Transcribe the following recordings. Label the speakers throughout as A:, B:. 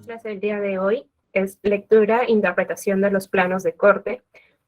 A: clase del día de hoy es lectura e interpretación de los planos de corte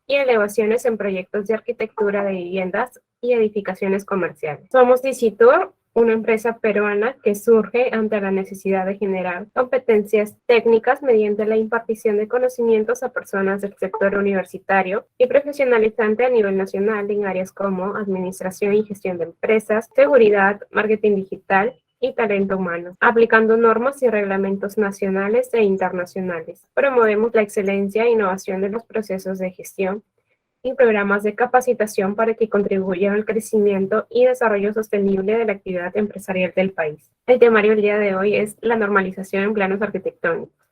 A: y elevaciones en proyectos de arquitectura de viviendas y edificaciones comerciales. Somos Dicitur, una empresa peruana que surge ante la necesidad de generar competencias técnicas mediante la impartición de conocimientos a personas del sector universitario y profesionalizante a nivel nacional en áreas como administración y gestión de empresas, seguridad, marketing digital y talento humano, aplicando normas y reglamentos nacionales e internacionales. Promovemos la excelencia e innovación de los procesos de gestión y programas de capacitación para que contribuyan al crecimiento y desarrollo sostenible de la actividad empresarial del país. El temario del día de hoy es la normalización en planos arquitectónicos.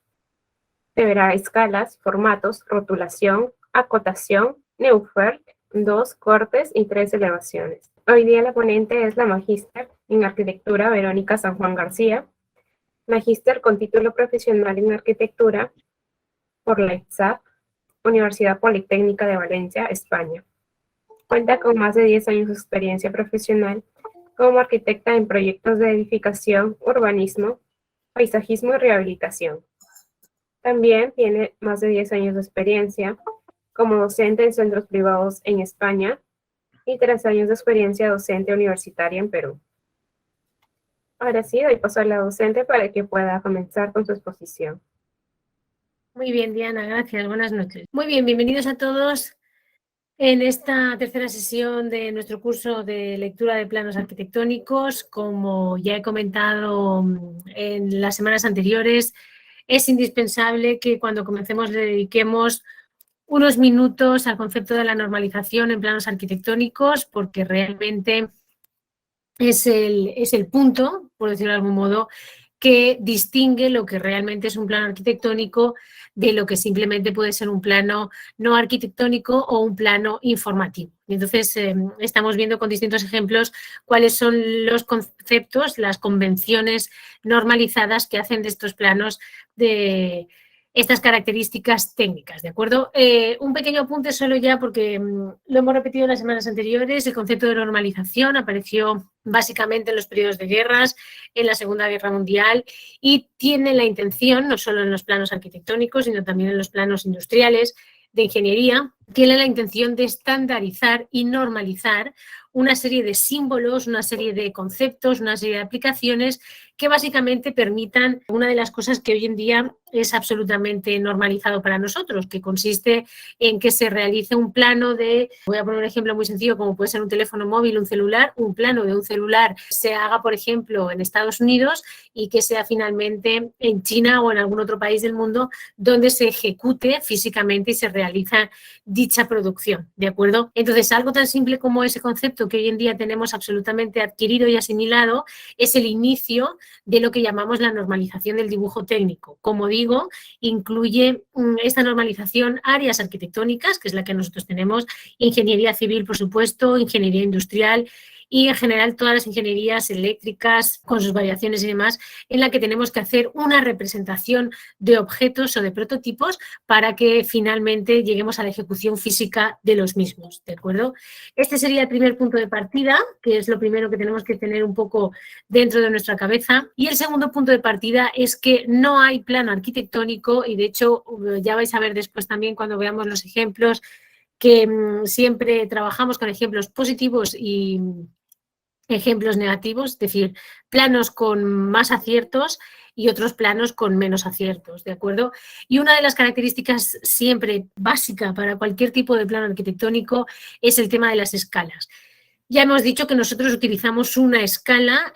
A: Se verá escalas, formatos, rotulación, acotación, Neufert, 2 cortes y 3 elevaciones. Hoy día la ponente es la magíster en arquitectura Verónica San Juan García, magíster con título profesional en arquitectura por la ITSAP, Universidad Politécnica de Valencia, España. Cuenta con más de 10 años de experiencia profesional como arquitecta en proyectos de edificación, urbanismo, paisajismo y rehabilitación. También tiene más de 10 años de experiencia como docente en centros privados en España y 3 años de experiencia docente universitaria en Perú. Ahora sí, doy paso a la docente para que pueda comenzar con su exposición.
B: Muy bien, Diana, gracias. Buenas noches. Muy bien, bienvenidos a todos en esta tercera sesión de nuestro curso de lectura de planos arquitectónicos. Como ya he comentado en las semanas anteriores, es indispensable que cuando comencemos le dediquemos unos minutos al concepto de la normalización en planos arquitectónicos, porque realmente es el punto, por decirlo de algún modo, que distingue lo que realmente es un plano arquitectónico de lo que simplemente puede ser un plano no arquitectónico o un plano informativo. Y entonces estamos viendo con distintos ejemplos cuáles son los conceptos, las convenciones normalizadas que hacen de estos planos de estas características técnicas, ¿de acuerdo? Un pequeño apunte solo ya porque lo hemos repetido en las semanas anteriores. El concepto de normalización apareció básicamente en los periodos de guerras, en la Segunda Guerra Mundial, y tiene la intención, no solo en los planos arquitectónicos, sino también en los planos industriales, de ingeniería, tiene la intención de estandarizar y normalizar una serie de símbolos, una serie de conceptos, una serie de aplicaciones que básicamente permitan una de las cosas que hoy en día es absolutamente normalizado para nosotros, que consiste en que se realice un plano de, voy a poner un ejemplo muy sencillo como puede ser un teléfono móvil, un celular, un plano de un celular se haga, por ejemplo, en Estados Unidos y que sea finalmente en China o en algún otro país del mundo donde se ejecute físicamente y se realiza dicha producción, ¿de acuerdo? Entonces, algo tan simple como ese concepto que hoy en día tenemos absolutamente adquirido y asimilado es el inicio de lo que llamamos la normalización del dibujo técnico. Como digo, incluye esta normalización áreas arquitectónicas, que es la que nosotros tenemos, ingeniería civil, por supuesto, ingeniería industrial, y en general todas las ingenierías eléctricas con sus variaciones y demás, en la que tenemos que hacer una representación de objetos o de prototipos para que finalmente lleguemos a la ejecución física de los mismos, ¿de acuerdo? Este sería el primer punto de partida, que es lo primero que tenemos que tener un poco dentro de nuestra cabeza. Y el segundo punto de partida es que no hay plano arquitectónico, y de hecho ya vais a ver después también cuando veamos los ejemplos, que siempre trabajamos con ejemplos positivos y ejemplos negativos, es decir, planos con más aciertos y otros planos con menos aciertos, ¿de acuerdo? Y una de las características siempre básica para cualquier tipo de plano arquitectónico es el tema de las escalas. Ya hemos dicho que nosotros utilizamos una escala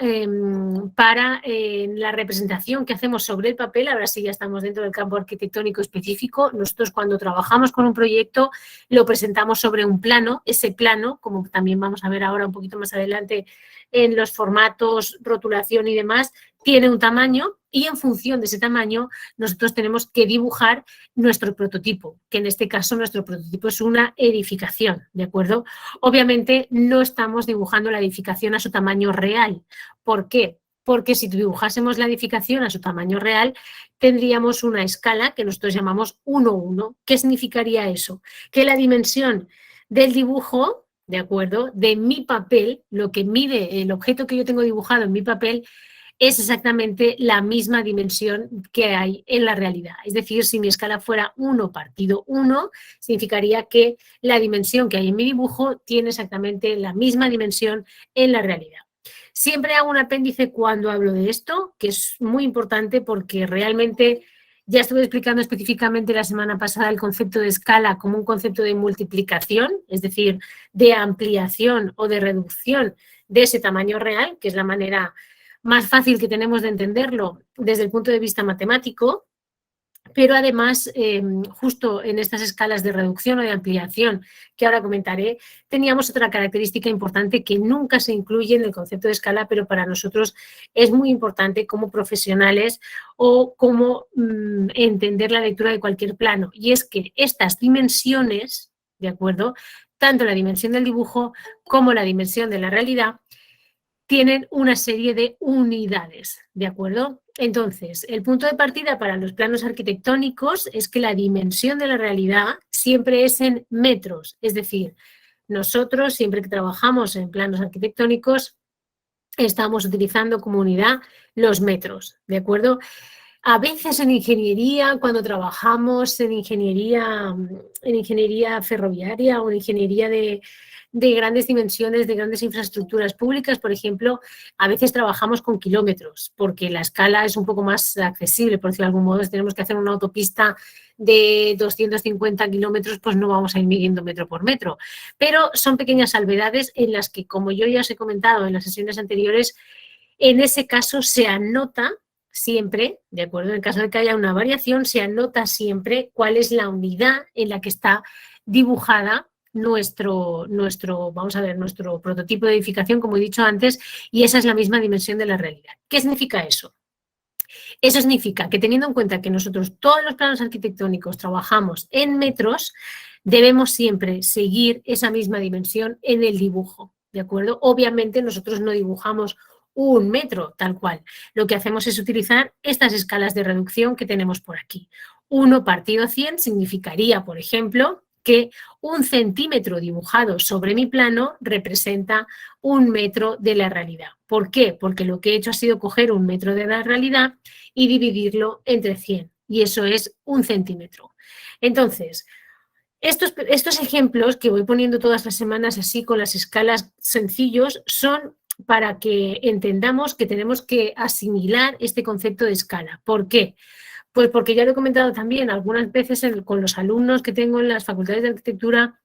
B: para la representación que hacemos sobre el papel. Ahora sí ya estamos dentro del campo arquitectónico específico. Nosotros cuando trabajamos con un proyecto lo presentamos sobre un plano. Ese plano, como también vamos a ver ahora un poquito más adelante en los formatos, rotulación y demás, tiene un tamaño y en función de ese tamaño nosotros tenemos que dibujar nuestro prototipo, que en este caso nuestro prototipo es una edificación, ¿de acuerdo? Obviamente no estamos dibujando la edificación a su tamaño real. ¿Por qué? Porque si dibujásemos la edificación a su tamaño real, tendríamos una escala que nosotros llamamos 1:1. ¿Qué significaría eso? Que la dimensión del dibujo, ¿de acuerdo?, de mi papel, lo que mide el objeto que yo tengo dibujado en mi papel, es exactamente la misma dimensión que hay en la realidad. Es decir, si mi escala fuera 1 partido 1, significaría que la dimensión que hay en mi dibujo tiene exactamente la misma dimensión en la realidad. Siempre hago un apéndice cuando hablo de esto, que es muy importante porque realmente ya estuve explicando específicamente la semana pasada el concepto de escala como un concepto de multiplicación, es decir, de ampliación o de reducción de ese tamaño real, que es la manera más fácil que tenemos de entenderlo desde el punto de vista matemático, pero además, justo en estas escalas de reducción o de ampliación que ahora comentaré, teníamos otra característica importante que nunca se incluye en el concepto de escala, pero para nosotros es muy importante como profesionales o como entender la lectura de cualquier plano, y es que estas dimensiones, ¿de acuerdo?, tanto la dimensión del dibujo como la dimensión de la realidad, tienen una serie de unidades, ¿de acuerdo? Entonces, el punto de partida para los planos arquitectónicos es que la dimensión de la realidad siempre es en metros, es decir, nosotros siempre que trabajamos en planos arquitectónicos estamos utilizando como unidad los metros, ¿de acuerdo? A veces en ingeniería, cuando trabajamos en ingeniería ferroviaria o en ingeniería de grandes dimensiones, de grandes infraestructuras públicas, por ejemplo, a veces trabajamos con kilómetros, porque la escala es un poco más accesible, por decirlo de algún modo. Si tenemos que hacer una autopista de 250 kilómetros, pues no vamos a ir midiendo metro por metro. Pero son pequeñas salvedades en las que, como yo ya os he comentado en las sesiones anteriores, en ese caso se anota siempre, ¿de acuerdo? En el caso de que haya una variación, se anota siempre cuál es la unidad en la que está dibujada nuestro prototipo de edificación, como he dicho antes, y esa es la misma dimensión de la realidad. ¿Qué significa eso? Eso significa que, teniendo en cuenta que nosotros todos los planos arquitectónicos trabajamos en metros, debemos siempre seguir esa misma dimensión en el dibujo, ¿de acuerdo? Obviamente nosotros no dibujamos 1 metro tal cual. Lo que hacemos es utilizar estas escalas de reducción que tenemos por aquí. 1 partido 100 significaría, por ejemplo, que 1 centímetro dibujado sobre mi plano representa 1 metro de la realidad. ¿Por qué? Porque lo que he hecho ha sido coger 1 metro de la realidad y dividirlo entre 100, y eso es 1 centímetro. Entonces, estos ejemplos que voy poniendo todas las semanas así con las escalas sencillos son para que entendamos que tenemos que asimilar este concepto de escala. ¿Por qué? Pues porque ya lo he comentado también algunas veces con los alumnos que tengo en las facultades de arquitectura.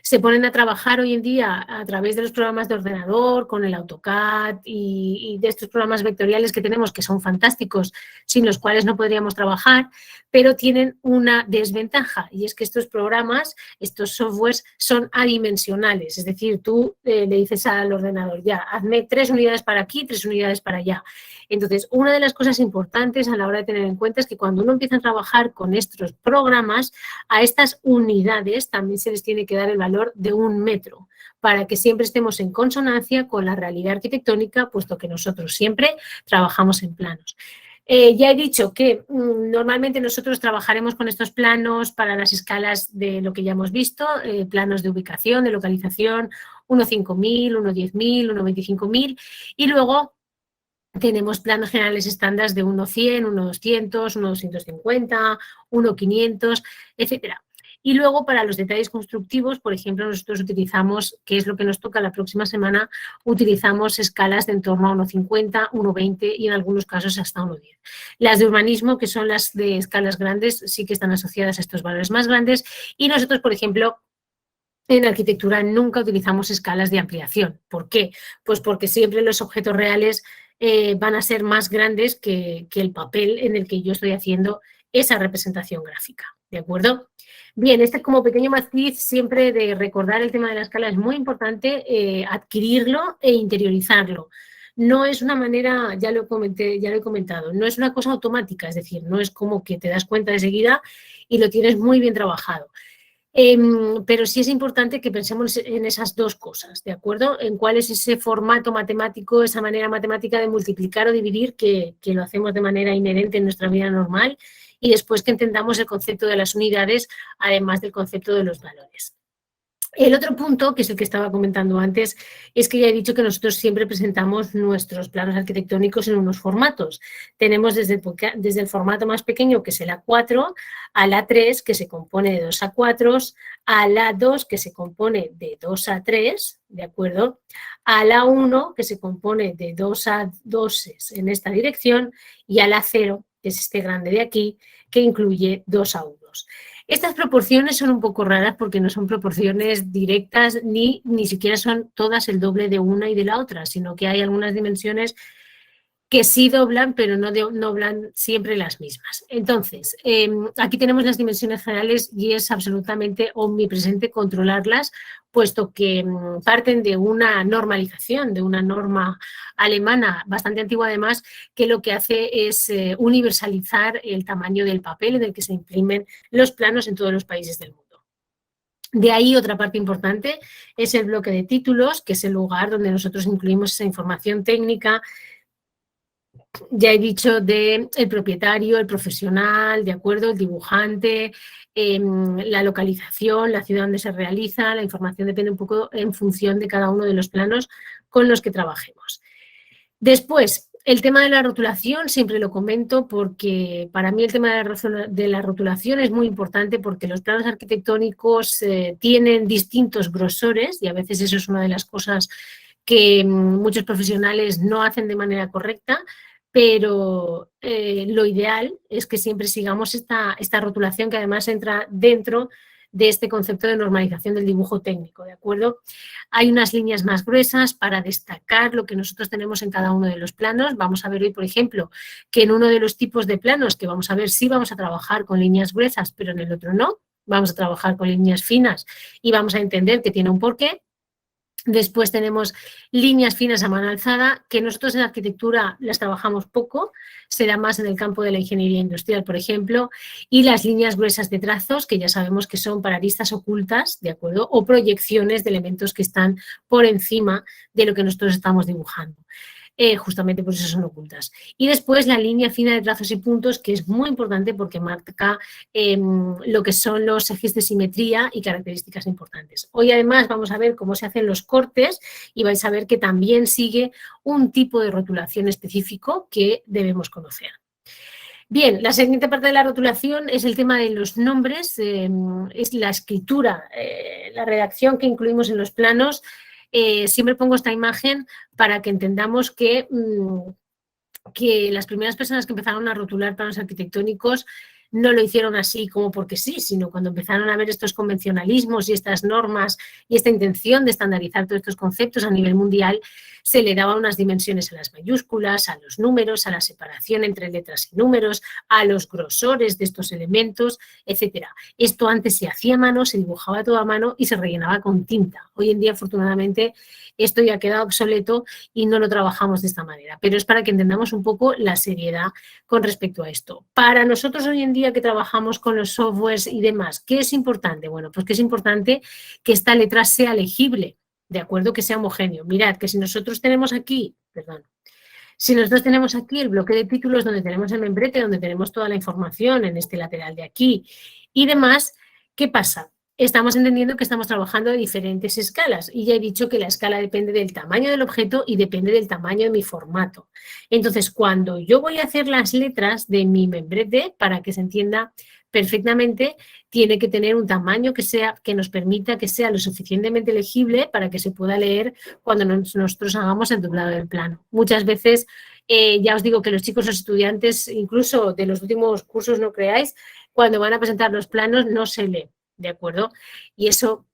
B: Se ponen a trabajar hoy en día a través de los programas de ordenador, con el AutoCAD y de estos programas vectoriales que tenemos, que son fantásticos, sin los cuales no podríamos trabajar, pero tienen una desventaja, y es que estos programas, estos softwares, son adimensionales. Es decir, tú le dices al ordenador, ya, hazme 3 unidades para aquí, 3 unidades para allá. Entonces, una de las cosas importantes a la hora de tener en cuenta es que cuando uno empieza a trabajar con estos programas, a estas unidades también se les tiene que dar el valor de 1 metro, para que siempre estemos en consonancia con la realidad arquitectónica, puesto que nosotros siempre trabajamos en planos. Ya he dicho que normalmente nosotros trabajaremos con estos planos para las escalas de lo que ya hemos visto, planos de ubicación, de localización, 1.5000, 1.10.000, 1.25.000, y luego tenemos planos generales estándar de 1.100, 1.200, 1.250, 1.500, etcétera. Y luego, para los detalles constructivos, por ejemplo, nosotros utilizamos, que es lo que nos toca la próxima semana, utilizamos escalas de en torno a 1.50, 1.20 y en algunos casos hasta 1.10. Las de urbanismo, que son las de escalas grandes, sí que están asociadas a estos valores más grandes, y nosotros, por ejemplo, en arquitectura nunca utilizamos escalas de ampliación. ¿Por qué? Pues porque siempre los objetos reales van a ser más grandes que el papel en el que yo estoy haciendo esa representación gráfica, ¿de acuerdo? Bien, este como pequeño matiz siempre de recordar el tema de la escala es muy importante adquirirlo e interiorizarlo. No es una manera, ya lo he comentado, no es una cosa automática, es decir, no es como que te das cuenta de seguida y lo tienes muy bien trabajado. Pero sí es importante que pensemos en esas dos cosas, ¿de acuerdo? En cuál es ese formato matemático, esa manera matemática de multiplicar o dividir que lo hacemos de manera inherente en nuestra vida normal, y después que entendamos el concepto de las unidades, además del concepto de los valores. El otro punto, que es el que estaba comentando antes, es que ya he dicho que nosotros siempre presentamos nuestros planos arquitectónicos en unos formatos. Tenemos desde el formato más pequeño, que es el A4, al A3, que se compone de 2 A4, al A2, que se compone de 2 A3, ¿de acuerdo? Al A1, que se compone de 2 A2 en esta dirección, y al A0, que es este grande de aquí, que incluye 2 A1. Estas proporciones son un poco raras porque no son proporciones directas ni siquiera son todas el doble de una y de la otra, sino que hay algunas dimensiones que sí doblan, pero no doblan siempre las mismas. Entonces, aquí tenemos las dimensiones generales y es absolutamente omnipresente controlarlas, puesto que parten de una normalización, de una norma alemana bastante antigua además, que lo que hace es universalizar el tamaño del papel en el que se imprimen los planos en todos los países del mundo. De ahí otra parte importante es el bloque de títulos, que es el lugar donde nosotros incluimos esa información técnica. Ya he dicho del propietario, el profesional, ¿de acuerdo? El dibujante, la localización, la ciudad donde se realiza, la información depende un poco en función de cada uno de los planos con los que trabajemos. Después, el tema de la rotulación siempre lo comento porque para mí el tema de la rotulación es muy importante porque los planos arquitectónicos tienen distintos grosores y a veces eso es una de las cosas que muchos profesionales no hacen de manera correcta, pero lo ideal es que siempre sigamos esta rotulación que además entra dentro de este concepto de normalización del dibujo técnico, ¿de acuerdo? Hay unas líneas más gruesas para destacar lo que nosotros tenemos en cada uno de los planos. Vamos a ver hoy, por ejemplo, que en uno de los tipos de planos que vamos a ver sí vamos a trabajar con líneas gruesas, pero en el otro no. Vamos a trabajar con líneas finas y vamos a entender que tiene un porqué. Después tenemos líneas finas a mano alzada, que nosotros en arquitectura las trabajamos poco, será más en el campo de la ingeniería industrial, por ejemplo, y las líneas gruesas de trazos, que ya sabemos que son para aristas ocultas, ¿de acuerdo? O proyecciones de elementos que están por encima de lo que nosotros estamos dibujando. Justamente por eso son ocultas. Y después la línea fina de trazos y puntos, que es muy importante porque marca lo que son los ejes de simetría y características importantes. Hoy además vamos a ver cómo se hacen los cortes y vais a ver que también sigue un tipo de rotulación específico que debemos conocer. Bien, la siguiente parte de la rotulación es el tema de los nombres, es la escritura, la redacción que incluimos en los planos. Siempre pongo esta imagen para que entendamos que las primeras personas que empezaron a rotular planos arquitectónicos no lo hicieron así como porque sí, sino cuando empezaron a ver estos convencionalismos y estas normas y esta intención de estandarizar todos estos conceptos a nivel mundial, se le daban unas dimensiones a las mayúsculas, a los números, a la separación entre letras y números, a los grosores de estos elementos, etc. Esto antes se hacía a mano, se dibujaba todo a mano y se rellenaba con tinta. Hoy en día, afortunadamente, esto ya ha quedado obsoleto y no lo trabajamos de esta manera, pero es para que entendamos un poco la seriedad con respecto a esto. Para nosotros hoy en día que trabajamos con los softwares y demás, ¿qué es importante? Bueno, pues que es importante que esta letra sea legible, de acuerdo, que sea homogéneo. Mirad que si nosotros tenemos aquí, si nosotros tenemos aquí el bloque de títulos donde tenemos el membrete, donde tenemos toda la información en este lateral de aquí y demás, ¿qué pasa? Estamos entendiendo que estamos trabajando de diferentes escalas y ya he dicho que la escala depende del tamaño del objeto y depende del tamaño de mi formato. Entonces, cuando yo voy a hacer las letras de mi membrete, para que se entienda perfectamente, tiene que tener un tamaño que nos permita que sea lo suficientemente legible para que se pueda leer cuando nosotros hagamos el doblado del plano. Muchas veces, ya os digo que los chicos, los estudiantes, incluso de los últimos cursos, no creáis, cuando van a presentar los planos no se lee. ¿De acuerdo? Y eso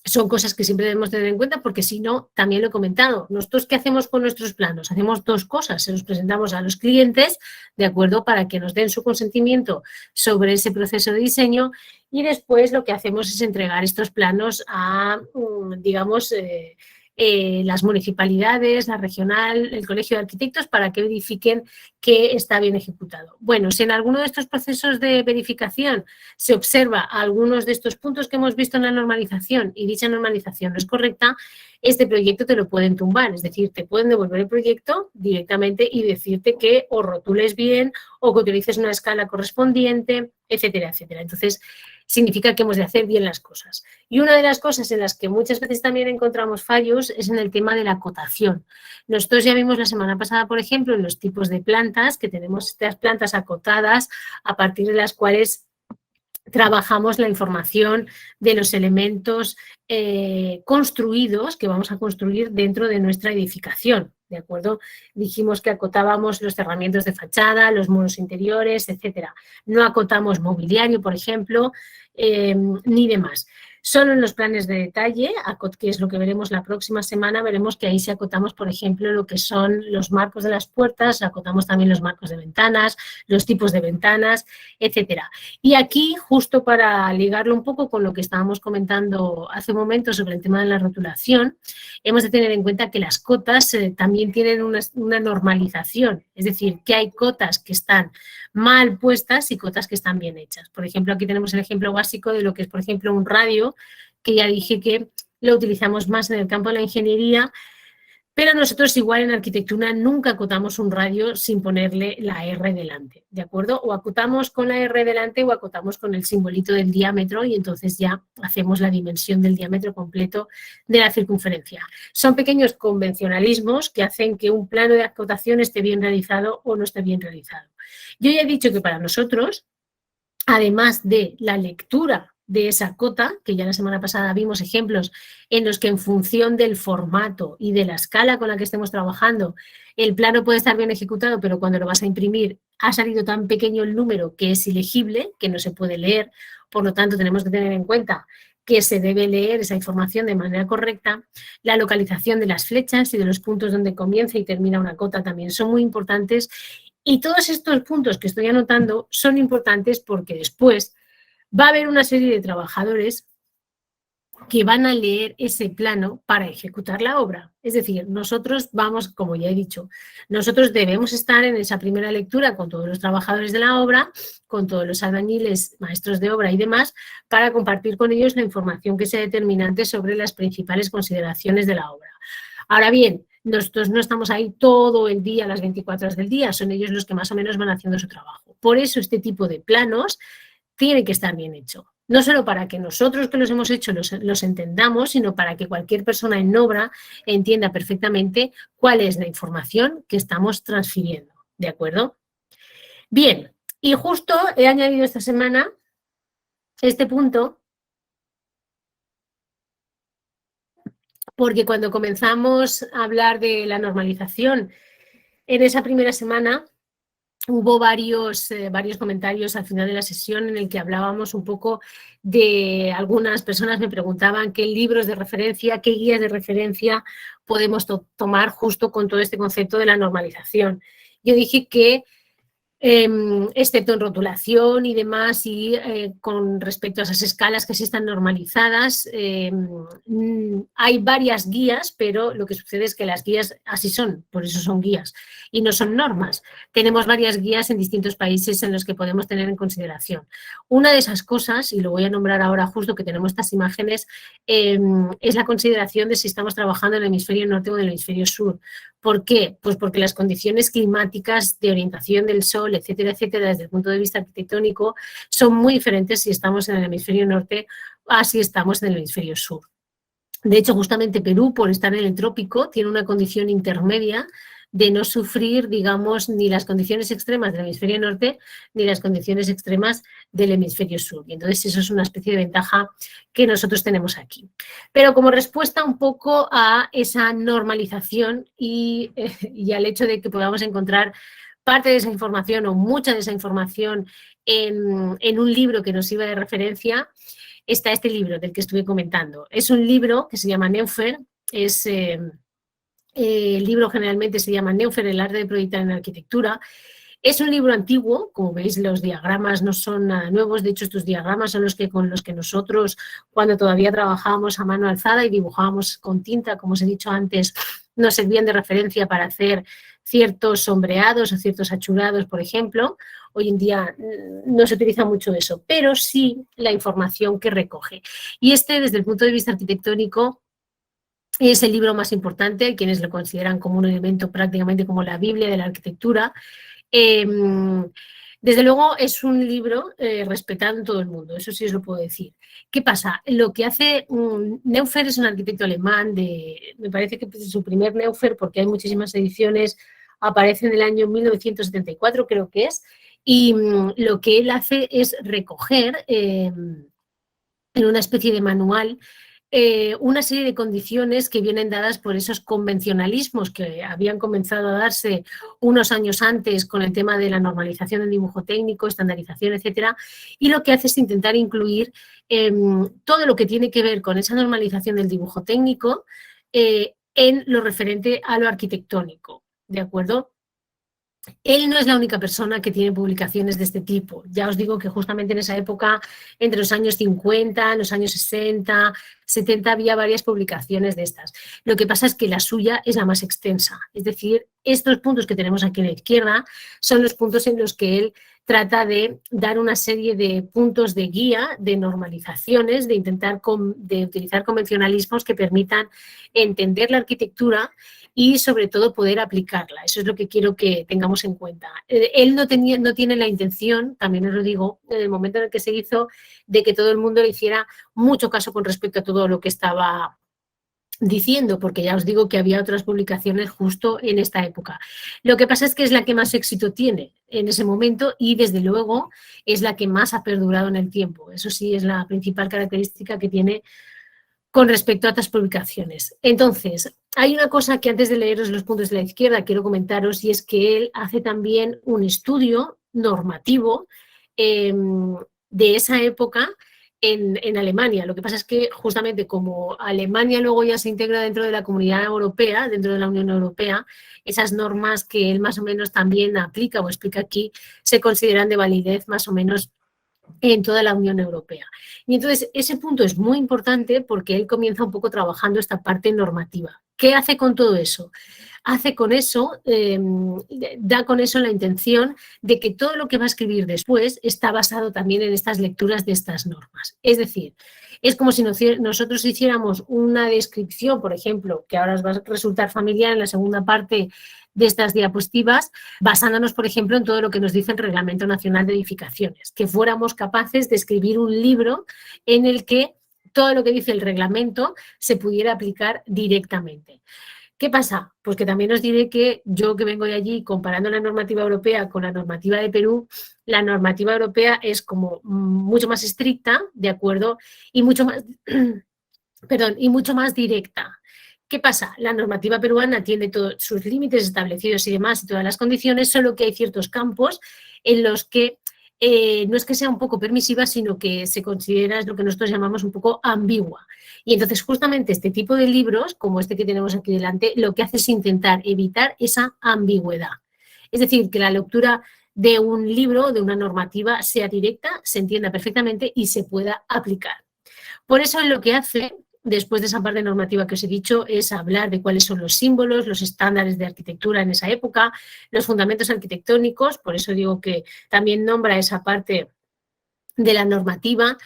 B: son cosas que siempre debemos tener en cuenta porque si no, también lo he comentado, nosotros ¿qué hacemos con nuestros planos? Hacemos dos cosas, se los presentamos a los clientes, ¿de acuerdo? Para que nos den su consentimiento sobre ese proceso de diseño y después lo que hacemos es entregar estos planos a, digamos, las municipalidades, la regional, el colegio de arquitectos para que verifiquen que está bien ejecutado. Bueno, si en alguno de estos procesos de verificación se observa algunos de estos puntos que hemos visto en la normalización y dicha normalización no es correcta, este proyecto te lo pueden tumbar, es decir, te pueden devolver el proyecto directamente y decirte que o rotules bien o que utilices una escala correspondiente, etcétera, etcétera. Entonces, significa que hemos de hacer bien las cosas. Y una de las cosas en las que muchas veces también encontramos fallos es en el tema de la acotación. Nosotros ya vimos la semana pasada, por ejemplo, en los tipos de plantas, que tenemos estas plantas acotadas a partir de las cuales trabajamos la información de los elementos construidos que vamos a construir dentro de nuestra edificación, ¿de acuerdo? Dijimos que acotábamos los cerramientos de fachada, los muros interiores, etcétera. No acotamos mobiliario, por ejemplo, ni demás. Solo en los planes de detalle, que es lo que veremos la próxima semana, veremos que ahí sí acotamos, por ejemplo, lo que son los marcos de las puertas, acotamos también los marcos de ventanas, los tipos de ventanas, etcétera. Y aquí, justo para ligarlo un poco con lo que estábamos comentando hace un momento sobre el tema de la rotulación, hemos de tener en cuenta que las cotas también tienen una normalización, es decir, que hay cotas que están mal puestas y cotas que están bien hechas. Por ejemplo, aquí tenemos el ejemplo básico de lo que es, por ejemplo, un radio, que ya dije que lo utilizamos más en el campo de la ingeniería, pero nosotros igual en arquitectura nunca acotamos un radio sin ponerle la R delante, ¿de acuerdo? O acotamos con la R delante o acotamos con el simbolito del diámetro y entonces ya hacemos la dimensión del diámetro completo de la circunferencia. Son pequeños convencionalismos que hacen que un plano de acotación esté bien realizado o no esté bien realizado. Yo ya he dicho que para nosotros, además de la lectura de esa cota, que ya la semana pasada vimos ejemplos en los que en función del formato y de la escala con la que estemos trabajando, el plano puede estar bien ejecutado, pero cuando lo vas a imprimir ha salido tan pequeño el número que es ilegible, que no se puede leer, por lo tanto tenemos que tener en cuenta que se debe leer esa información de manera correcta. La localización de las flechas y de los puntos donde comienza y termina una cota también son muy importantes. Y todos estos puntos que estoy anotando son importantes porque después va a haber una serie de trabajadores que van a leer ese plano para ejecutar la obra. Es decir, nosotros vamos, como ya he dicho, nosotros debemos estar en esa primera lectura con todos los trabajadores de la obra, con todos los albañiles, maestros de obra y demás, para compartir con ellos la información que sea determinante sobre las principales consideraciones de la obra. Ahora bien, nosotros no estamos ahí todo el día, las 24 horas del día, son ellos los que más o menos van haciendo su trabajo. Por eso este tipo de planos tiene que estar bien hecho. No solo para que nosotros que los hemos hecho los entendamos, sino para que cualquier persona en obra entienda perfectamente cuál es la información que estamos transfiriendo. ¿De acuerdo? Bien, y justo he añadido esta semana este punto porque cuando comenzamos a hablar de la normalización en esa primera semana, hubo varios comentarios al final de la sesión en el que hablábamos un poco de algunas personas me preguntaban qué libros de referencia, qué guías de referencia podemos tomar justo con todo este concepto de la normalización. Yo dije que excepto en rotulación y demás, y con respecto a esas escalas que sí están normalizadas, hay varias guías, pero lo que sucede es que las guías así son, por eso son guías, y no son normas. Tenemos varias guías en distintos países en los que podemos tener en consideración. Una de esas cosas, y lo voy a nombrar ahora justo que tenemos estas imágenes, es la consideración de si estamos trabajando en el hemisferio norte o en el hemisferio sur. ¿Por qué? Pues porque las condiciones climáticas de orientación del sol, etcétera, etcétera, desde el punto de vista arquitectónico, son muy diferentes si estamos en el hemisferio norte a si estamos en el hemisferio sur. De hecho, justamente Perú, por estar en el trópico, tiene una condición intermedia de no sufrir, digamos, ni las condiciones extremas del hemisferio norte ni las condiciones extremas del hemisferio sur. Y entonces eso es una especie de ventaja que nosotros tenemos aquí. Pero como respuesta un poco a esa normalización y al hecho de que podamos encontrar parte de esa información o mucha de esa información en un libro que nos sirva de referencia, está este libro del que estuve comentando. Es un libro que se llama Neufer, es... el libro generalmente se llama Neufer, el arte de proyectar en arquitectura. Es un libro antiguo, como veis los diagramas no son nada nuevos, de hecho estos diagramas son con los que nosotros cuando todavía trabajábamos a mano alzada y dibujábamos con tinta, como os he dicho antes, nos servían de referencia para hacer ciertos sombreados o ciertos achurados, por ejemplo. Hoy en día no se utiliza mucho eso, pero sí la información que recoge. Y desde el punto de vista arquitectónico, es el libro más importante, quienes lo consideran como un elemento prácticamente como la Biblia de la arquitectura. Desde luego es un libro respetado en todo el mundo, eso sí os lo puedo decir. ¿Qué pasa? Lo que hace Neufer es un arquitecto alemán, me parece que es su primer Neufer, porque hay muchísimas ediciones, aparece en el año 1974 creo que es, y lo que él hace es recoger en una especie de manual una serie de condiciones que vienen dadas por esos convencionalismos que habían comenzado a darse unos años antes con el tema de la normalización del dibujo técnico, estandarización, etcétera, y lo que hace es intentar incluir todo lo que tiene que ver con esa normalización del dibujo técnico en lo referente a lo arquitectónico, ¿de acuerdo? Él no es la única persona que tiene publicaciones de este tipo. Ya os digo que justamente en esa época, entre los años 50, los años 60, 70, había varias publicaciones de estas. Lo que pasa es que la suya es la más extensa. Es decir, estos puntos que tenemos aquí a la izquierda son los puntos en los que él trata de dar una serie de puntos de guía, de normalizaciones, de intentar de utilizar convencionalismos que permitan entender la arquitectura y sobre todo poder aplicarla. Eso es lo que quiero que tengamos en cuenta. Él no tiene la intención, también os lo digo, en el momento en el que se hizo, de que todo el mundo le hiciera mucho caso con respecto a todo lo que estaba diciendo, porque ya os digo que había otras publicaciones justo en esta época. Lo que pasa es que es la que más éxito tiene en ese momento y desde luego es la que más ha perdurado en el tiempo. Eso sí es la principal característica que tiene con respecto a otras publicaciones. Entonces, hay una cosa que antes de leeros los puntos de la izquierda quiero comentaros y es que él hace también un estudio normativo de esa época en Alemania. Lo que pasa es que justamente como Alemania luego ya se integra dentro de la Comunidad Europea, dentro de la Unión Europea, esas normas que él más o menos también aplica o explica aquí se consideran de validez más o menos en toda la Unión Europea. Y entonces ese punto es muy importante porque él comienza un poco trabajando esta parte normativa. ¿Qué hace con todo eso? Hace con eso, da con eso la intención de que todo lo que va a escribir después está basado también en estas lecturas de estas normas. Es decir, es como si nosotros hiciéramos una descripción, por ejemplo, que ahora os va a resultar familiar en la segunda parte de estas diapositivas, basándonos, por ejemplo, en todo lo que nos dice el Reglamento Nacional de Edificaciones, que fuéramos capaces de escribir un libro en el que todo lo que dice el reglamento se pudiera aplicar directamente. ¿Qué pasa? Pues que también os diré que yo que vengo de allí, comparando la normativa europea con la normativa de Perú, la normativa europea es como mucho más estricta, ¿de acuerdo? Y mucho más, perdón, y mucho más directa. ¿Qué pasa? La normativa peruana tiene todos sus límites establecidos y demás y todas las condiciones, solo que hay ciertos campos en los que no es que sea un poco permisiva, sino que se considera, es lo que nosotros llamamos un poco ambigua. Y entonces justamente este tipo de libros, como este que tenemos aquí delante, lo que hace es intentar evitar esa ambigüedad. Es decir, que la lectura de un libro, de una normativa, sea directa, se entienda perfectamente y se pueda aplicar. Por eso lo que hace, después de esa parte normativa que os he dicho, es hablar de cuáles son los símbolos, los estándares de arquitectura en esa época, los fundamentos arquitectónicos, por eso digo que también nombra esa parte de la normativa,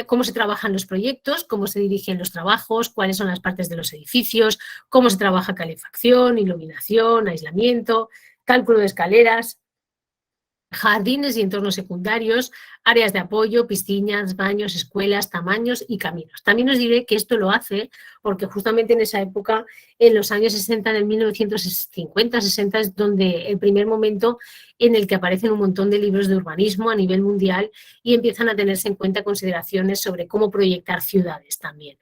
B: cómo se trabajan los proyectos, cómo se dirigen los trabajos, cuáles son las partes de los edificios, cómo se trabaja calefacción, iluminación, aislamiento, cálculo de escaleras, jardines y entornos secundarios, áreas de apoyo, piscinas, baños, escuelas, tamaños y caminos. También os diré que esto lo hace porque justamente en esa época, en los años 60, en el 1950-60, es donde el primer momento en el que aparecen un montón de libros de urbanismo a nivel mundial y empiezan a tenerse en cuenta consideraciones sobre cómo proyectar ciudades también.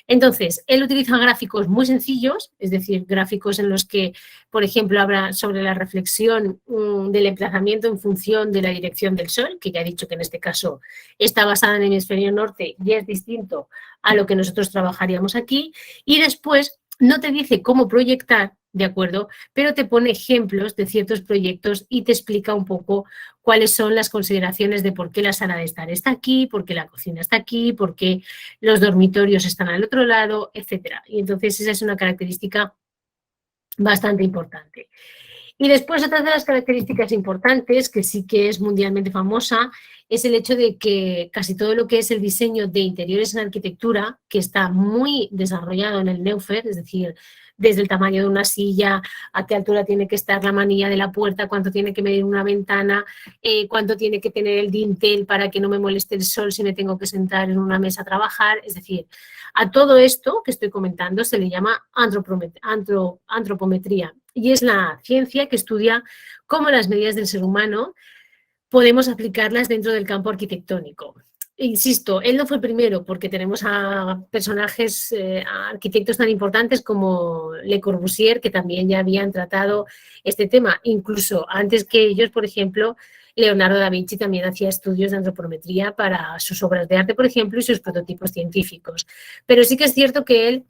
B: Entonces, él utiliza gráficos muy sencillos, es decir, gráficos en los que, por ejemplo, habla sobre la reflexión del emplazamiento en función de la dirección del sol, que ya he dicho que en este caso está basada en el hemisferio norte y es distinto a lo que nosotros trabajaríamos aquí, y después no te dice cómo proyectar, ¿de acuerdo? Pero te pone ejemplos de ciertos proyectos y te explica un poco cuáles son las consideraciones de por qué la sala de estar está aquí, por qué la cocina está aquí, por qué los dormitorios están al otro lado, etcétera. Y entonces esa es una característica bastante importante. Y después otra de las características importantes, que sí que es mundialmente famosa, es el hecho de que casi todo lo que es el diseño de interiores en arquitectura, que está muy desarrollado en el Neufer, es decir, desde el tamaño de una silla, a qué altura tiene que estar la manilla de la puerta, cuánto tiene que medir una ventana, cuánto tiene que tener el dintel para que no me moleste el sol si me tengo que sentar en una mesa a trabajar. Es decir, a todo esto que estoy comentando se le llama antropometría y es la ciencia que estudia cómo las medidas del ser humano podemos aplicarlas dentro del campo arquitectónico. Insisto, él no fue el primero porque tenemos a personajes, a arquitectos tan importantes como Le Corbusier, que también ya habían tratado este tema. Incluso antes que ellos, por ejemplo, Leonardo da Vinci también hacía estudios de antropometría para sus obras de arte, por ejemplo, y sus prototipos científicos. Pero sí que es cierto que él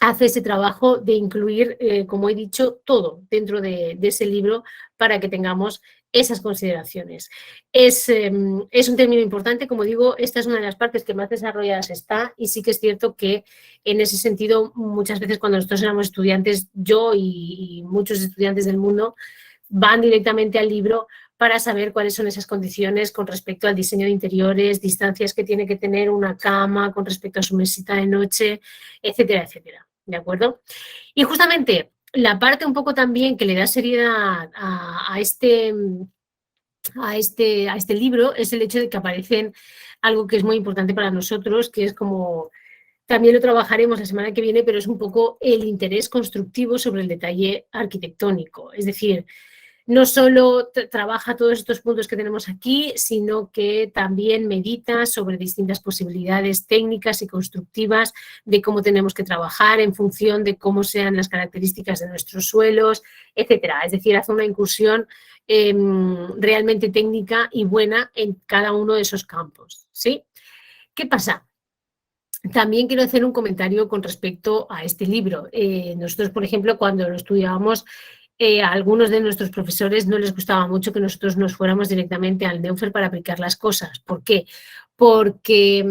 B: hace ese trabajo de incluir, como he dicho, todo dentro de ese libro para que tengamos esas consideraciones. Es un término importante, como digo, esta es una de las partes que más desarrolladas está y sí que es cierto que en ese sentido muchas veces cuando nosotros éramos estudiantes, yo y muchos estudiantes del mundo van directamente al libro para saber cuáles son esas condiciones con respecto al diseño de interiores, distancias que tiene que tener una cama con respecto a su mesita de noche, etcétera, etcétera. ¿De acuerdo? Y justamente la parte un poco también que le da seriedad a este libro es el hecho de que aparecen algo que es muy importante para nosotros, que es como, también lo trabajaremos la semana que viene, pero es un poco el interés constructivo sobre el detalle arquitectónico. Es decir, no solo trabaja todos estos puntos que tenemos aquí, sino que también medita sobre distintas posibilidades técnicas y constructivas de cómo tenemos que trabajar en función de cómo sean las características de nuestros suelos, etcétera. Es decir, hace una incursión realmente técnica y buena en cada uno de esos campos, ¿sí? ¿Qué pasa? También quiero hacer un comentario con respecto a este libro. Nosotros, por ejemplo, cuando lo estudiábamos, a algunos de nuestros profesores no les gustaba mucho que nosotros nos fuéramos directamente al Neufer para aplicar las cosas. ¿Por qué? Porque,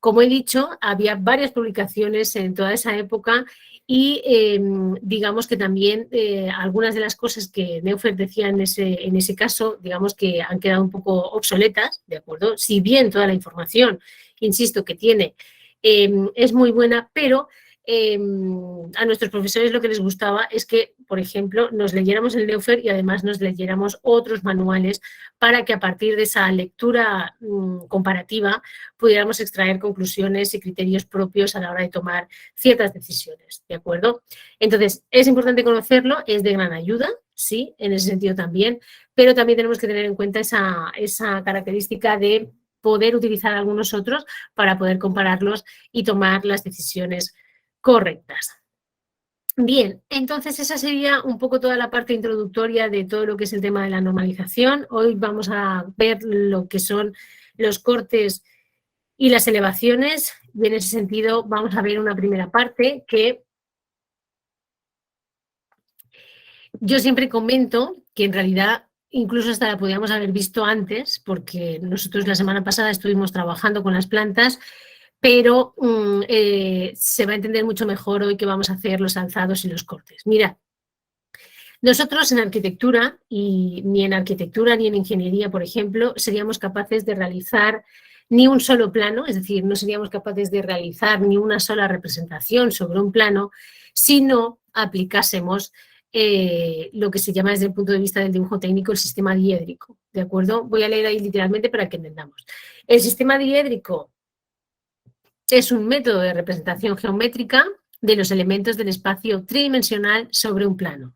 B: como he dicho, había varias publicaciones en toda esa época y digamos que también algunas de las cosas que Neufer decía en ese caso, digamos que han quedado un poco obsoletas, ¿de acuerdo? Si bien toda la información, insisto, que tiene es muy buena, pero a nuestros profesores lo que les gustaba es que, por ejemplo, nos leyéramos el Neufer y además nos leyéramos otros manuales para que a partir de esa lectura comparativa pudiéramos extraer conclusiones y criterios propios a la hora de tomar ciertas decisiones, ¿de acuerdo? Entonces, es importante conocerlo, es de gran ayuda, sí, en ese sentido también, pero también tenemos que tener en cuenta esa característica de poder utilizar algunos otros para poder compararlos y tomar las decisiones correctas. Bien, entonces esa sería un poco toda la parte introductoria de todo lo que es el tema de la normalización. Hoy vamos a ver lo que son los cortes y las elevaciones y en ese sentido vamos a ver una primera parte que yo siempre comento que en realidad incluso hasta la podíamos haber visto antes porque nosotros la semana pasada estuvimos trabajando con las plantas, pero se va a entender mucho mejor hoy que vamos a hacer los alzados y los cortes. Mirad, nosotros en arquitectura, y ni en arquitectura ni en ingeniería, por ejemplo, seríamos capaces de realizar ni un solo plano, es decir, no seríamos capaces de realizar ni una sola representación sobre un plano si no aplicásemos lo que se llama desde el punto de vista del dibujo técnico el sistema diédrico, ¿de acuerdo? Voy a leer ahí literalmente para que entendamos. El sistema diédrico es un método de representación geométrica de los elementos del espacio tridimensional sobre un plano.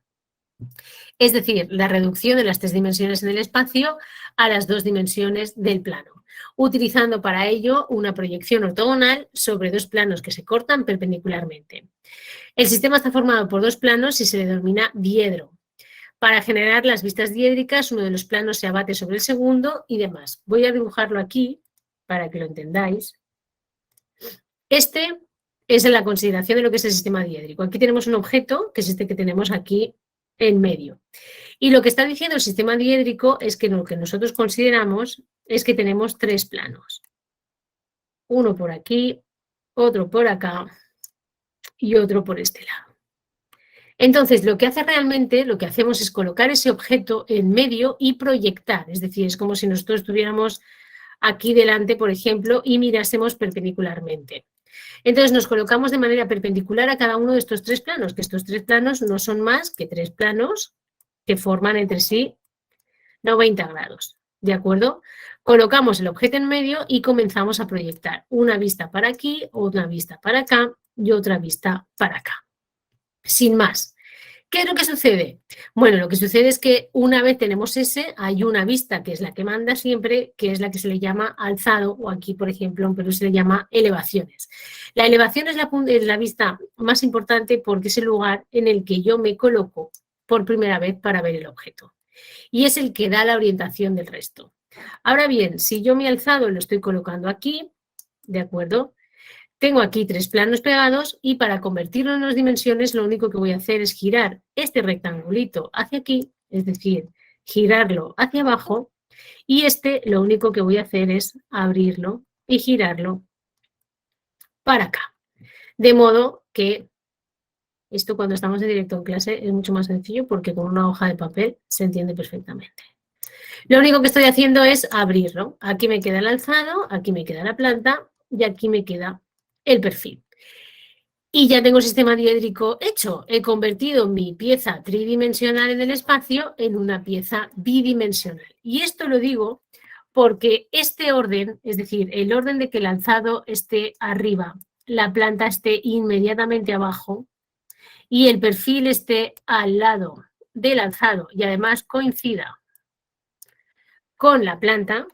B: Es decir, la reducción de las 3 dimensiones en el espacio a las 2 dimensiones del plano, utilizando para ello una proyección ortogonal sobre 2 planos que se cortan perpendicularmente. El sistema está formado por 2 planos y se le denomina diedro. Para generar las vistas diédricas, uno de los planos se abate sobre el segundo y demás. Voy a dibujarlo aquí para que lo entendáis. Este es la consideración de lo que es el sistema diédrico. Aquí tenemos un objeto, que es este que tenemos aquí en medio. Y lo que está diciendo el sistema diédrico es que lo que nosotros consideramos es que tenemos 3 planos. Uno por aquí, otro por acá y otro por este lado. Entonces, lo que hace realmente, lo que hacemos es colocar ese objeto en medio y proyectar. Es decir, es como si nosotros estuviéramos aquí delante, por ejemplo, y mirásemos perpendicularmente. Entonces nos colocamos de manera perpendicular a cada uno de estos 3 planos, que estos 3 planos no son más que 3 planos que forman entre sí 90 grados, ¿de acuerdo? Colocamos el objeto en medio y comenzamos a proyectar una vista para aquí, una vista para acá y otra vista para acá. Sin más. ¿Qué es lo que sucede? Bueno, lo que sucede es que una vez tenemos ese, hay una vista que es la que manda siempre, que es la que se le llama alzado, o aquí, por ejemplo, en Perú se le llama elevaciones. La elevación es la vista más importante porque es el lugar en el que yo me coloco por primera vez para ver el objeto. Y es el que da la orientación del resto. Ahora bien, si yo mi alzado lo estoy colocando aquí, ¿de acuerdo? Tengo aquí 3 planos pegados y para convertirlo en 2 dimensiones lo único que voy a hacer es girar este rectangulito hacia aquí, es decir, girarlo hacia abajo y lo único que voy a hacer es abrirlo y girarlo para acá. De modo que esto cuando estamos en directo en clase es mucho más sencillo porque con una hoja de papel se entiende perfectamente. Lo único que estoy haciendo es abrirlo. Aquí me queda el alzado, aquí me queda la planta y aquí me queda el perfil. Y ya tengo el sistema diédrico hecho. He convertido mi pieza tridimensional en el espacio en una pieza bidimensional. Y esto lo digo porque este orden, es decir, el orden de que el alzado esté arriba, la planta esté inmediatamente abajo y el perfil esté al lado del alzado y además coincida con la planta,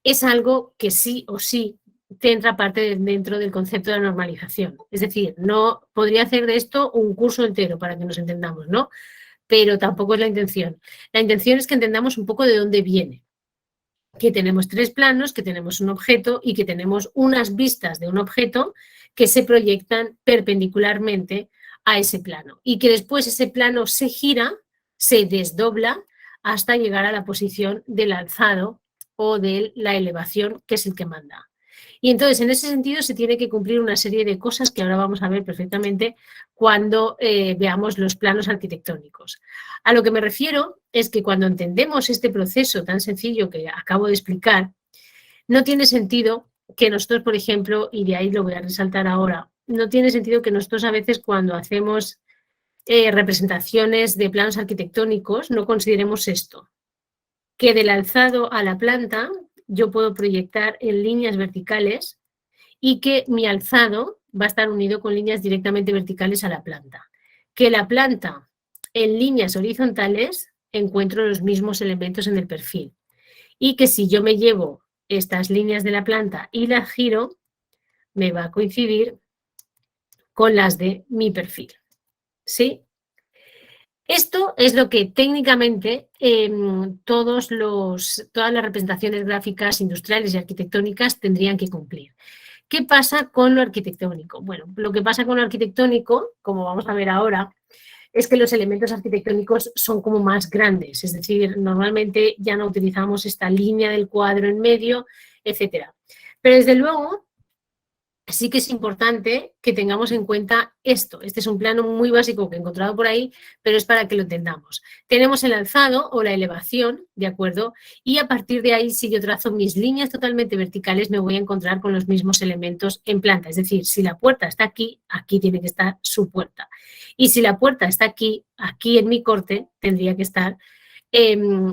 B: es algo que sí o sí te entra parte dentro del concepto de la normalización. Es decir, no podría hacer de esto un curso entero para que nos entendamos, ¿no? Pero tampoco es la intención. La intención es que entendamos un poco de dónde viene. Que tenemos 3 planos, que tenemos un objeto y que tenemos unas vistas de un objeto que se proyectan perpendicularmente a ese plano. Y que después ese plano se gira, se desdobla hasta llegar a la posición del alzado o de la elevación, que es el que manda. Y entonces, en ese sentido, se tiene que cumplir una serie de cosas que ahora vamos a ver perfectamente cuando veamos los planos arquitectónicos. A lo que me refiero es que cuando entendemos este proceso tan sencillo que acabo de explicar, no tiene sentido que nosotros, por ejemplo, y de ahí lo voy a resaltar ahora, no tiene sentido que nosotros a veces cuando hacemos representaciones de planos arquitectónicos no consideremos esto, que del alzado a la planta yo puedo proyectar en líneas verticales y que mi alzado va a estar unido con líneas directamente verticales a la planta. Que la planta en líneas horizontales encuentro los mismos elementos en el perfil y que si yo me llevo estas líneas de la planta y las giro, me va a coincidir con las de mi perfil. ¿Sí? Esto es lo que técnicamente todas las representaciones gráficas industriales y arquitectónicas tendrían que cumplir. ¿Qué pasa con lo arquitectónico? Bueno, lo que pasa con lo arquitectónico, como vamos a ver ahora, es que los elementos arquitectónicos son como más grandes, es decir, normalmente ya no utilizamos esta línea del cuadro en medio, etcétera. Pero desde luego sí que es importante que tengamos en cuenta esto. Este es un plano muy básico que he encontrado por ahí, pero es para que lo entendamos. Tenemos el alzado o la elevación, ¿de acuerdo? Y a partir de ahí, si yo trazo mis líneas totalmente verticales, me voy a encontrar con los mismos elementos en planta. Es decir, si la puerta está aquí, aquí tiene que estar su puerta. Y si la puerta está aquí, aquí en mi corte, tendría que estar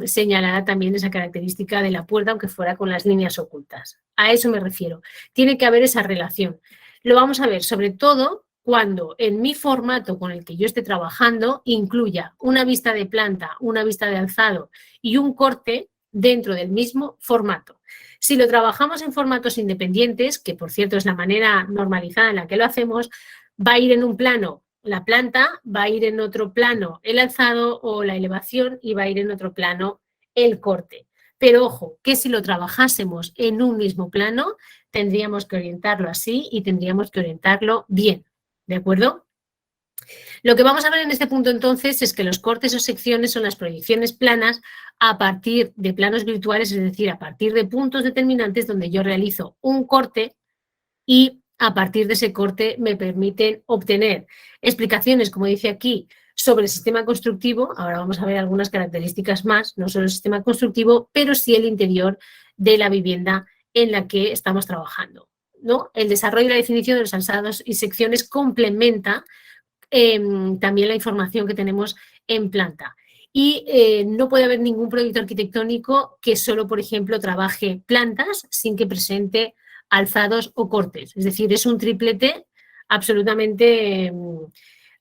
B: señalada también esa característica de la puerta, aunque fuera con las líneas ocultas. A eso me refiero. Tiene que haber esa relación. Lo vamos a ver sobre todo cuando en mi formato con el que yo esté trabajando incluya una vista de planta, una vista de alzado y un corte dentro del mismo formato. Si lo trabajamos en formatos independientes, que por cierto es la manera normalizada en la que lo hacemos, va a ir en un plano la planta, va a ir en otro plano el alzado o la elevación y va a ir en otro plano el corte. Pero ojo, que si lo trabajásemos en un mismo plano, tendríamos que orientarlo así y tendríamos que orientarlo bien, ¿de acuerdo? Lo que vamos a ver en este punto entonces es que los cortes o secciones son las proyecciones planas a partir de planos virtuales, es decir, a partir de puntos determinantes donde yo realizo un corte y a partir de ese corte me permiten obtener explicaciones, como dice aquí, sobre el sistema constructivo. Ahora vamos a ver algunas características más, no solo el sistema constructivo, pero sí el interior de la vivienda en la que estamos trabajando. ¿no? El desarrollo y la definición de los alzados y secciones complementa también la información que tenemos en planta. Y no puede haber ningún proyecto arquitectónico que solo, por ejemplo, trabaje plantas sin que presente alzados o cortes. Es decir, es un triplete absolutamente,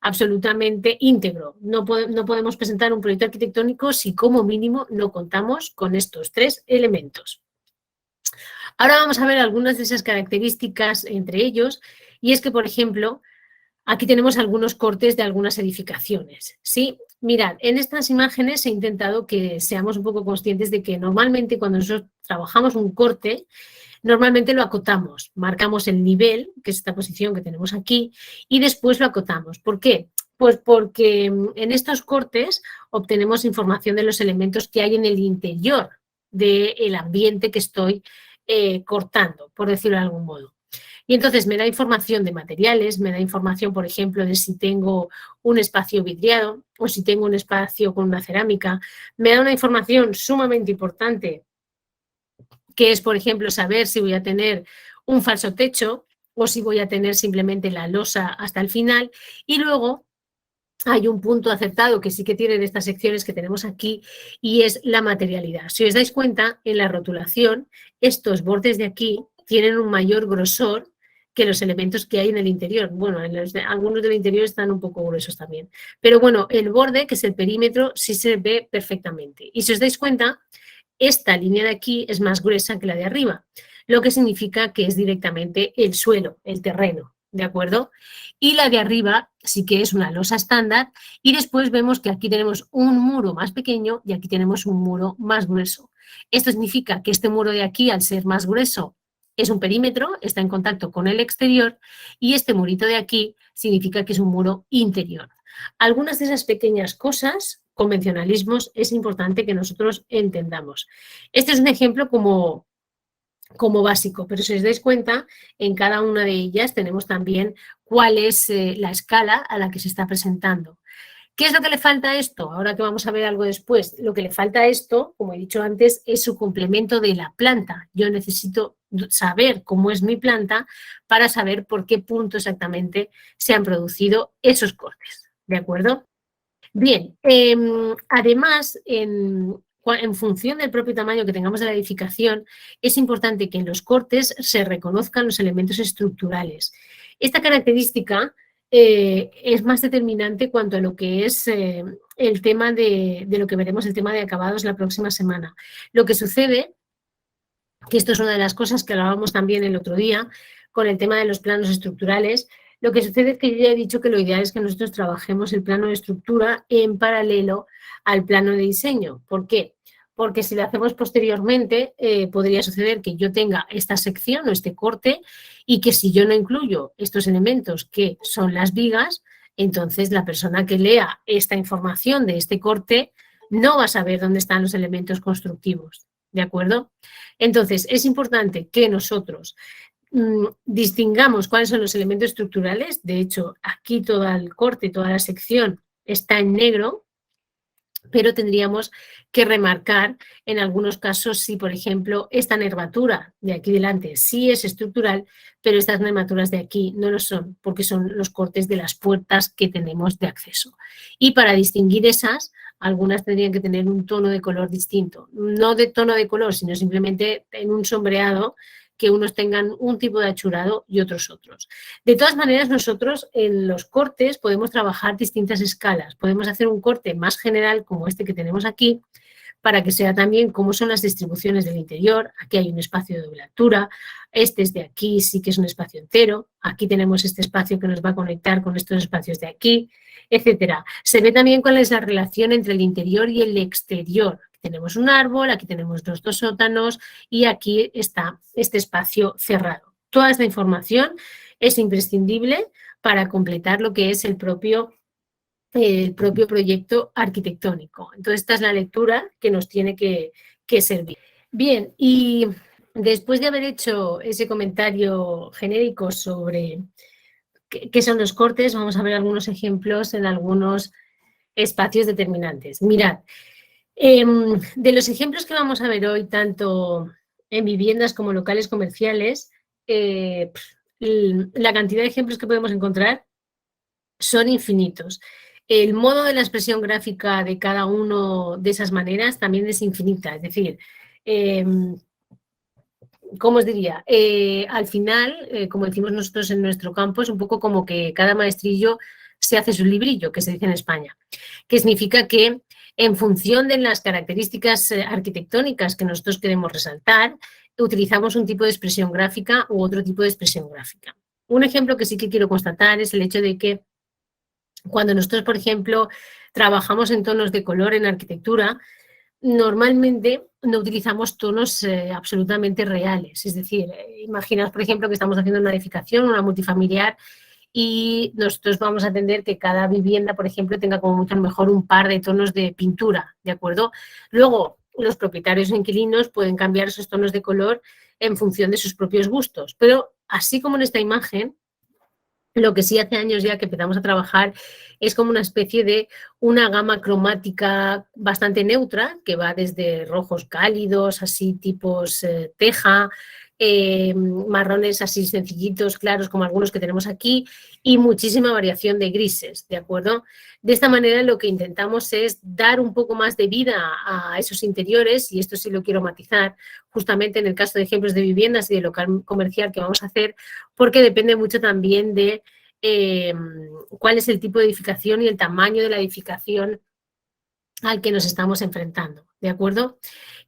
B: absolutamente íntegro. No podemos presentar un proyecto arquitectónico si como mínimo no contamos con estos 3 elementos. Ahora vamos a ver algunas de esas características entre ellos, y es que, por ejemplo, aquí tenemos algunos cortes de algunas edificaciones, ¿sí? Mirad, en estas imágenes he intentado que seamos un poco conscientes de que normalmente cuando nosotros trabajamos un corte, normalmente lo acotamos, marcamos el nivel, que es esta posición que tenemos aquí, y después lo acotamos. ¿Por qué? Pues porque en estos cortes obtenemos información de los elementos que hay en el interior del ambiente que estoy cortando, por decirlo de algún modo. Y entonces me da información de materiales, me da información, por ejemplo, de si tengo un espacio vidriado o si tengo un espacio con una cerámica. Me da una información sumamente importante, que es, por ejemplo, saber si voy a tener un falso techo o si voy a tener simplemente la losa hasta el final. Y luego hay un punto acertado que sí que tienen estas secciones que tenemos aquí, y es la materialidad. Si os dais cuenta, en la rotulación, estos bordes de aquí tienen un mayor grosor que los elementos que hay en el interior. Bueno, algunos del interior están un poco gruesos también. Pero bueno, el borde, que es el perímetro, sí se ve perfectamente. Y si os dais cuenta, esta línea de aquí es más gruesa que la de arriba, lo que significa que es directamente el suelo, el terreno, ¿de acuerdo? Y la de arriba sí que es una losa estándar, y después vemos que aquí tenemos un muro más pequeño y aquí tenemos un muro más grueso. Esto significa que este muro de aquí, al ser más grueso, es un perímetro, está en contacto con el exterior, y este murito de aquí significa que es un muro interior. Algunas de esas pequeñas cosas, convencionalismos, es importante que nosotros entendamos. Este es un ejemplo como básico, pero si os dais cuenta, en cada una de ellas tenemos también cuál es la escala a la que se está presentando. ¿Qué es lo que le falta a esto? Ahora que vamos a ver algo después, lo que le falta a esto, como he dicho antes, es su complemento de la planta. Yo necesito saber cómo es mi planta para saber por qué punto exactamente se han producido esos cortes, ¿de acuerdo? Bien, además, en función del propio tamaño que tengamos de la edificación, es importante que en los cortes se reconozcan los elementos estructurales. Esta característica es más determinante cuanto a lo que es el tema de lo que veremos, el tema de acabados la próxima semana. Lo que sucede, que esto es una de las cosas que hablábamos también el otro día, con el tema de los planos estructurales, lo que sucede es que yo ya he dicho que lo ideal es que nosotros trabajemos el plano de estructura en paralelo al plano de diseño. ¿Por qué? Porque si lo hacemos posteriormente, podría suceder que yo tenga esta sección o este corte, y que si yo no incluyo estos elementos que son las vigas, entonces la persona que lea esta información de este corte no va a saber dónde están los elementos constructivos. ¿De acuerdo? Entonces, es importante que nosotros distingamos cuáles son los elementos estructurales. De hecho, aquí todo el corte, toda la sección está en negro, pero tendríamos que remarcar en algunos casos si, por ejemplo, esta nervatura de aquí delante sí es estructural, pero estas nervaturas de aquí no lo son, porque son los cortes de las puertas que tenemos de acceso. Y para distinguir esas, algunas tendrían que tener un tono de color distinto, no de tono de color, sino simplemente en un sombreado, que unos tengan un tipo de achurado y otros otros. De todas maneras, nosotros en los cortes podemos trabajar distintas escalas. Podemos hacer un corte más general, como este que tenemos aquí, para que sea también cómo son las distribuciones del interior. Aquí hay un espacio de doble altura, este es de aquí, sí que es un espacio entero, aquí tenemos este espacio que nos va a conectar con estos espacios de aquí, etcétera. Se ve también cuál es la relación entre el interior y el exterior. Tenemos un árbol, aquí tenemos los dos sótanos y aquí está este espacio cerrado. Toda esta información es imprescindible para completar lo que es el propio proyecto arquitectónico. Entonces, esta es la lectura que nos tiene que servir. Bien, y después de haber hecho ese comentario genérico sobre qué son los cortes, vamos a ver algunos ejemplos en algunos espacios determinantes. Mirad, de los ejemplos que vamos a ver hoy, tanto en viviendas como locales comerciales, la cantidad de ejemplos que podemos encontrar son infinitos. El modo de la expresión gráfica de cada uno de esas maneras también es infinita. Es decir, ¿cómo os diría? Al final, como decimos nosotros en nuestro campo, es un poco como que cada maestrillo se hace su librillo, que se dice en España, que significa que en función de las características arquitectónicas que nosotros queremos resaltar, utilizamos un tipo de expresión gráfica u otro tipo de expresión gráfica. Un ejemplo que sí que quiero constatar es el hecho de que cuando nosotros, por ejemplo, trabajamos en tonos de color en arquitectura, normalmente no utilizamos tonos absolutamente reales. Es decir, imaginaos, por ejemplo, que estamos haciendo una edificación, una multifamiliar, y nosotros vamos a entender que cada vivienda, por ejemplo, tenga como mucho mejor un par de tonos de pintura, ¿de acuerdo? Luego, los propietarios o inquilinos pueden cambiar esos tonos de color en función de sus propios gustos. Pero así como en esta imagen, lo que sí hace años ya que empezamos a trabajar es como una especie de una gama cromática bastante neutra, que va desde rojos cálidos, así tipos teja, marrones así sencillitos, claros, como algunos que tenemos aquí, y muchísima variación de grises, ¿de acuerdo? De esta manera lo que intentamos es dar un poco más de vida a esos interiores, y esto sí lo quiero matizar, justamente en el caso de ejemplos de viviendas y de local comercial que vamos a hacer, porque depende mucho también de cuál es el tipo de edificación y el tamaño de la edificación al que nos estamos enfrentando, ¿de acuerdo?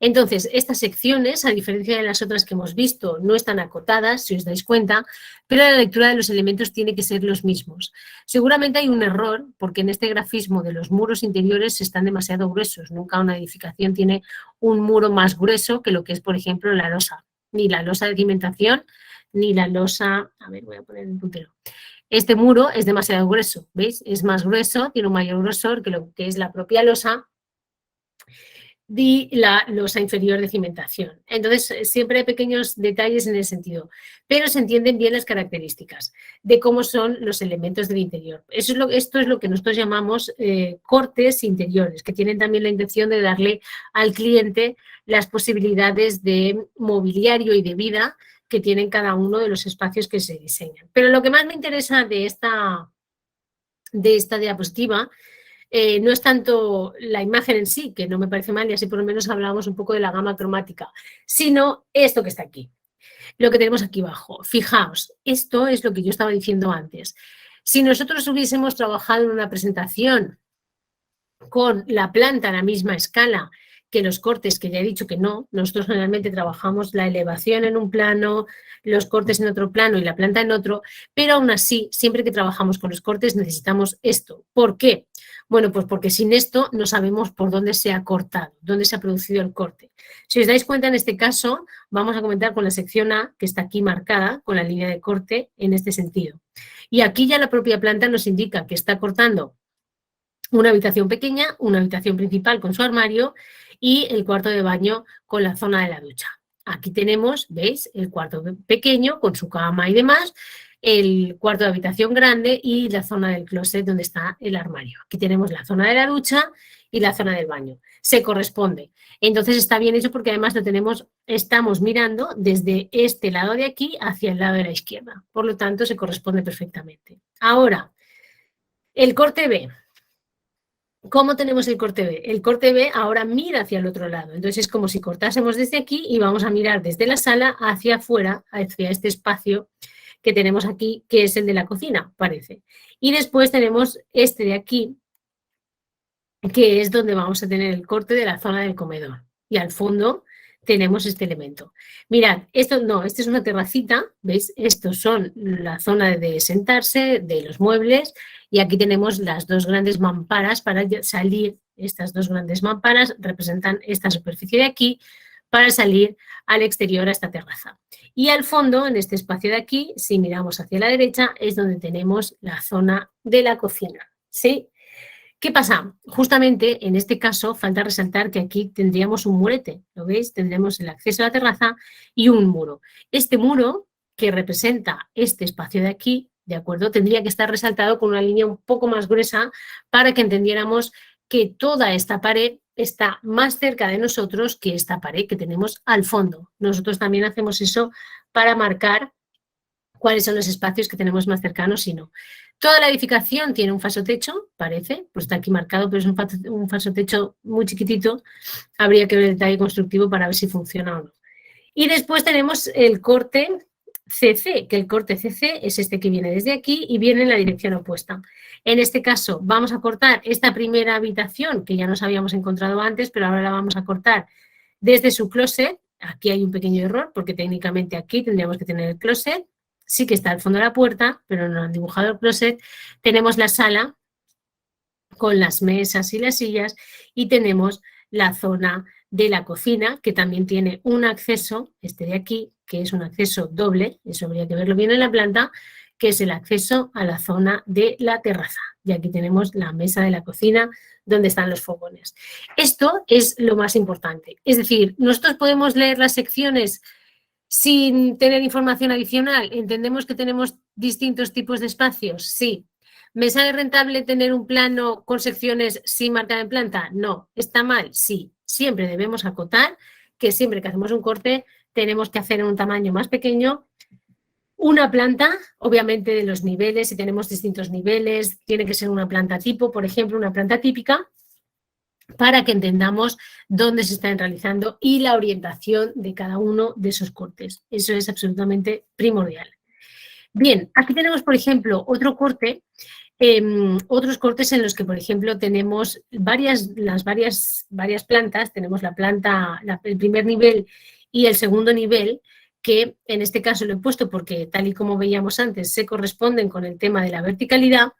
B: Entonces, estas secciones, a diferencia de las otras que hemos visto, no están acotadas, si os dais cuenta, pero la lectura de los elementos tiene que ser los mismos. Seguramente hay un error, porque en este grafismo de los muros interiores están demasiado gruesos. Nunca una edificación tiene un muro más grueso que lo que es, por ejemplo, la losa. Ni la losa de cimentación, ni la losa... A ver, voy a poner el puntero. Este muro es demasiado grueso, ¿veis? Es más grueso, tiene un mayor grosor que lo que es la propia losa y la losa inferior de cimentación. Entonces, siempre hay pequeños detalles en ese sentido, pero se entienden bien las características de cómo son los elementos del interior. Esto es lo que nosotros llamamos cortes interiores, que tienen también la intención de darle al cliente las posibilidades de mobiliario y de vida que tienen cada uno de los espacios que se diseñan. Pero lo que más me interesa de esta diapositiva no es tanto la imagen en sí, que no me parece mal, y así por lo menos hablamos un poco de la gama cromática, sino esto que está aquí, lo que tenemos aquí abajo. Fijaos, esto es lo que yo estaba diciendo antes. Si nosotros hubiésemos trabajado en una presentación con la planta a la misma escala que los cortes, que ya he dicho que no, nosotros generalmente trabajamos la elevación en un plano, los cortes en otro plano y la planta en otro, pero aún así, siempre que trabajamos con los cortes necesitamos esto. ¿Por qué? Bueno, pues porque sin esto no sabemos por dónde se ha cortado, dónde se ha producido el corte. Si os dais cuenta, en este caso, vamos a comentar con la sección A, que está aquí marcada con la línea de corte en este sentido. Y aquí ya la propia planta nos indica que está cortando una habitación pequeña, una habitación principal con su armario y el cuarto de baño con la zona de la ducha. Aquí tenemos, ¿veis? El cuarto pequeño con su cama y demás, el cuarto de habitación grande y la zona del closet donde está el armario. Aquí tenemos la zona de la ducha y la zona del baño. Se corresponde. Entonces está bien hecho porque además lo tenemos, estamos mirando desde este lado de aquí hacia el lado de la izquierda. Por lo tanto, se corresponde perfectamente. Ahora, el corte B. ¿Cómo tenemos el corte B? El corte B ahora mira hacia el otro lado. Entonces es como si cortásemos desde aquí y vamos a mirar desde la sala hacia afuera, hacia este espacio que tenemos aquí, que es el de la cocina, parece. Y después tenemos este de aquí, que es donde vamos a tener el corte de la zona del comedor. Y al fondo tenemos este elemento. Mirad, esto no, esta es una terracita, ¿veis? Estos son la zona de sentarse, de los muebles, y aquí tenemos las dos grandes mamparas para salir. Estas dos grandes mamparas representan esta superficie de aquí para salir al exterior a esta terraza. Y al fondo, en este espacio de aquí, si miramos hacia la derecha, es donde tenemos la zona de la cocina, ¿sí? ¿Qué pasa? Justamente en este caso falta resaltar que aquí tendríamos un murete, ¿lo veis? Tendremos el acceso a la terraza y un muro. Este muro, que representa este espacio de aquí, ¿de acuerdo? Tendría que estar resaltado con una línea un poco más gruesa para que entendiéramos que toda esta pared está más cerca de nosotros que esta pared que tenemos al fondo. Nosotros también hacemos eso para marcar cuáles son los espacios que tenemos más cercanos y no. Toda la edificación tiene un falso techo, parece, pues está aquí marcado, pero es un falso techo muy chiquitito. Habría que ver el detalle constructivo para ver si funciona o no. Y después tenemos el corte CC, que el corte CC es este que viene desde aquí y viene en la dirección opuesta. En este caso vamos a cortar esta primera habitación que ya nos habíamos encontrado antes, pero ahora la vamos a cortar desde su closet. Aquí hay un pequeño error porque técnicamente aquí tendríamos que tener el closet. Sí que está al fondo de la puerta, pero no han dibujado el closet. Tenemos la sala con las mesas y las sillas y tenemos la zona de la cocina, que también tiene un acceso, este de aquí, que es un acceso doble, eso habría que verlo bien en la planta, que es el acceso a la zona de la terraza. Y aquí tenemos la mesa de la cocina, donde están los fogones. Esto es lo más importante. Es decir, nosotros podemos leer las secciones sin tener información adicional. ¿Entendemos que tenemos distintos tipos de espacios? Sí. ¿Me sale rentable tener un plano con secciones sin marcar en planta? No. ¿Está mal? Sí. Siempre debemos acotar que siempre que hacemos un corte tenemos que hacer en un tamaño más pequeño una planta, obviamente de los niveles, si tenemos distintos niveles, tiene que ser una planta tipo, por ejemplo, una planta típica, para que entendamos dónde se están realizando y la orientación de cada uno de esos cortes. Eso es absolutamente primordial. Bien, aquí tenemos, por ejemplo, otro corte, otros cortes en los que, por ejemplo, tenemos varias plantas, tenemos la planta, el primer nivel y el segundo nivel, que en este caso lo he puesto porque, tal y como veíamos antes, se corresponden con el tema de la verticalidad.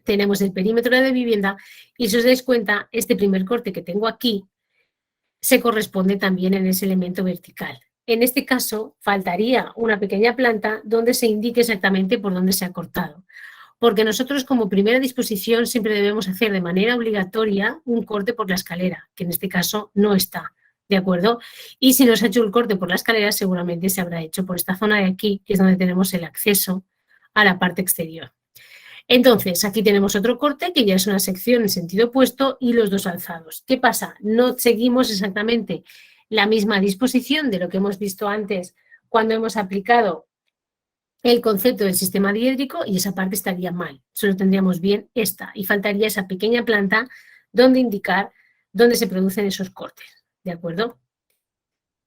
B: Tenemos el perímetro de vivienda y, si os dais cuenta, este primer corte que tengo aquí se corresponde también en ese elemento vertical. En este caso, faltaría una pequeña planta donde se indique exactamente por dónde se ha cortado, porque nosotros como primera disposición siempre debemos hacer de manera obligatoria un corte por la escalera, que en este caso no está, ¿de acuerdo? Y si no se ha hecho el corte por la escalera, seguramente se habrá hecho por esta zona de aquí, que es donde tenemos el acceso a la parte exterior. Entonces, aquí tenemos otro corte que ya es una sección en sentido opuesto y los dos alzados. ¿Qué pasa? No seguimos exactamente la misma disposición de lo que hemos visto antes cuando hemos aplicado el concepto del sistema diédrico y esa parte estaría mal. Solo tendríamos bien esta y faltaría esa pequeña planta donde indicar dónde se producen esos cortes. ¿De acuerdo?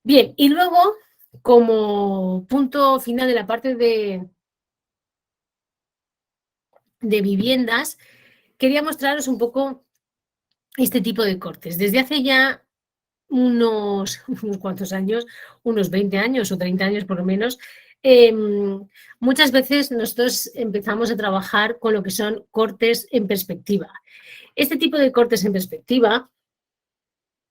B: Bien, y luego, como punto final de la parte de viviendas, quería mostraros un poco este tipo de cortes. Desde hace ya unos cuantos años, unos 20 años o 30 años por lo menos, muchas veces nosotros empezamos a trabajar con lo que son cortes en perspectiva. Este tipo de cortes en perspectiva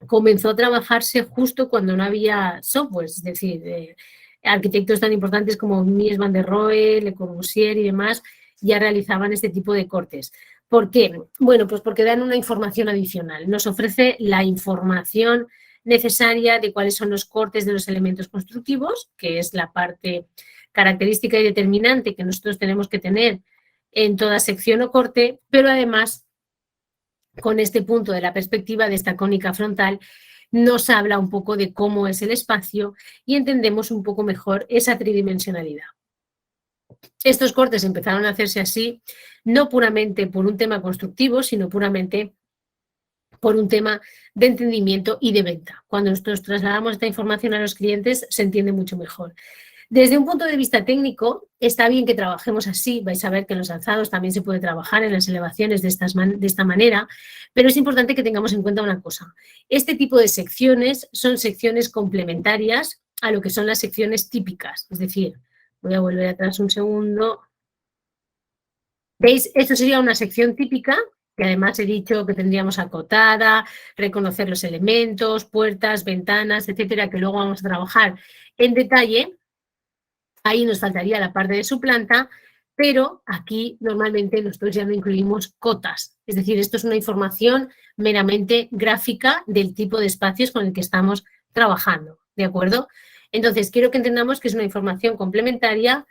B: comenzó a trabajarse justo cuando no había software, es decir, arquitectos tan importantes como Mies van der Rohe, Le Corbusier y demás ya realizaban este tipo de cortes. ¿Por qué? Bueno, pues porque dan una información adicional. Nos ofrece la información necesaria de cuáles son los cortes de los elementos constructivos, que es la parte característica y determinante que nosotros tenemos que tener en toda sección o corte, pero además, con este punto de la perspectiva de esta cónica frontal, nos habla un poco de cómo es el espacio y entendemos un poco mejor esa tridimensionalidad. Estos cortes empezaron a hacerse así, no puramente por un tema constructivo, sino puramente por un tema de entendimiento y de venta. Cuando nosotros trasladamos esta información a los clientes, se entiende mucho mejor. Desde un punto de vista técnico, está bien que trabajemos así. Vais a ver que en los alzados también se puede trabajar en las elevaciones de esta manera, pero es importante que tengamos en cuenta una cosa. Este tipo de secciones son secciones complementarias a lo que son las secciones típicas. Es decir, voy a volver atrás un segundo. ¿Veis? Esto sería una sección típica, que además he dicho que tendríamos acotada, reconocer los elementos, puertas, ventanas, etcétera, que luego vamos a trabajar en detalle. Ahí nos faltaría la parte de su planta, pero aquí normalmente nosotros ya no incluimos cotas. Es decir, esto es una información meramente gráfica del tipo de espacios con el que estamos trabajando, ¿de acuerdo? Entonces, quiero que entendamos que es una información complementaria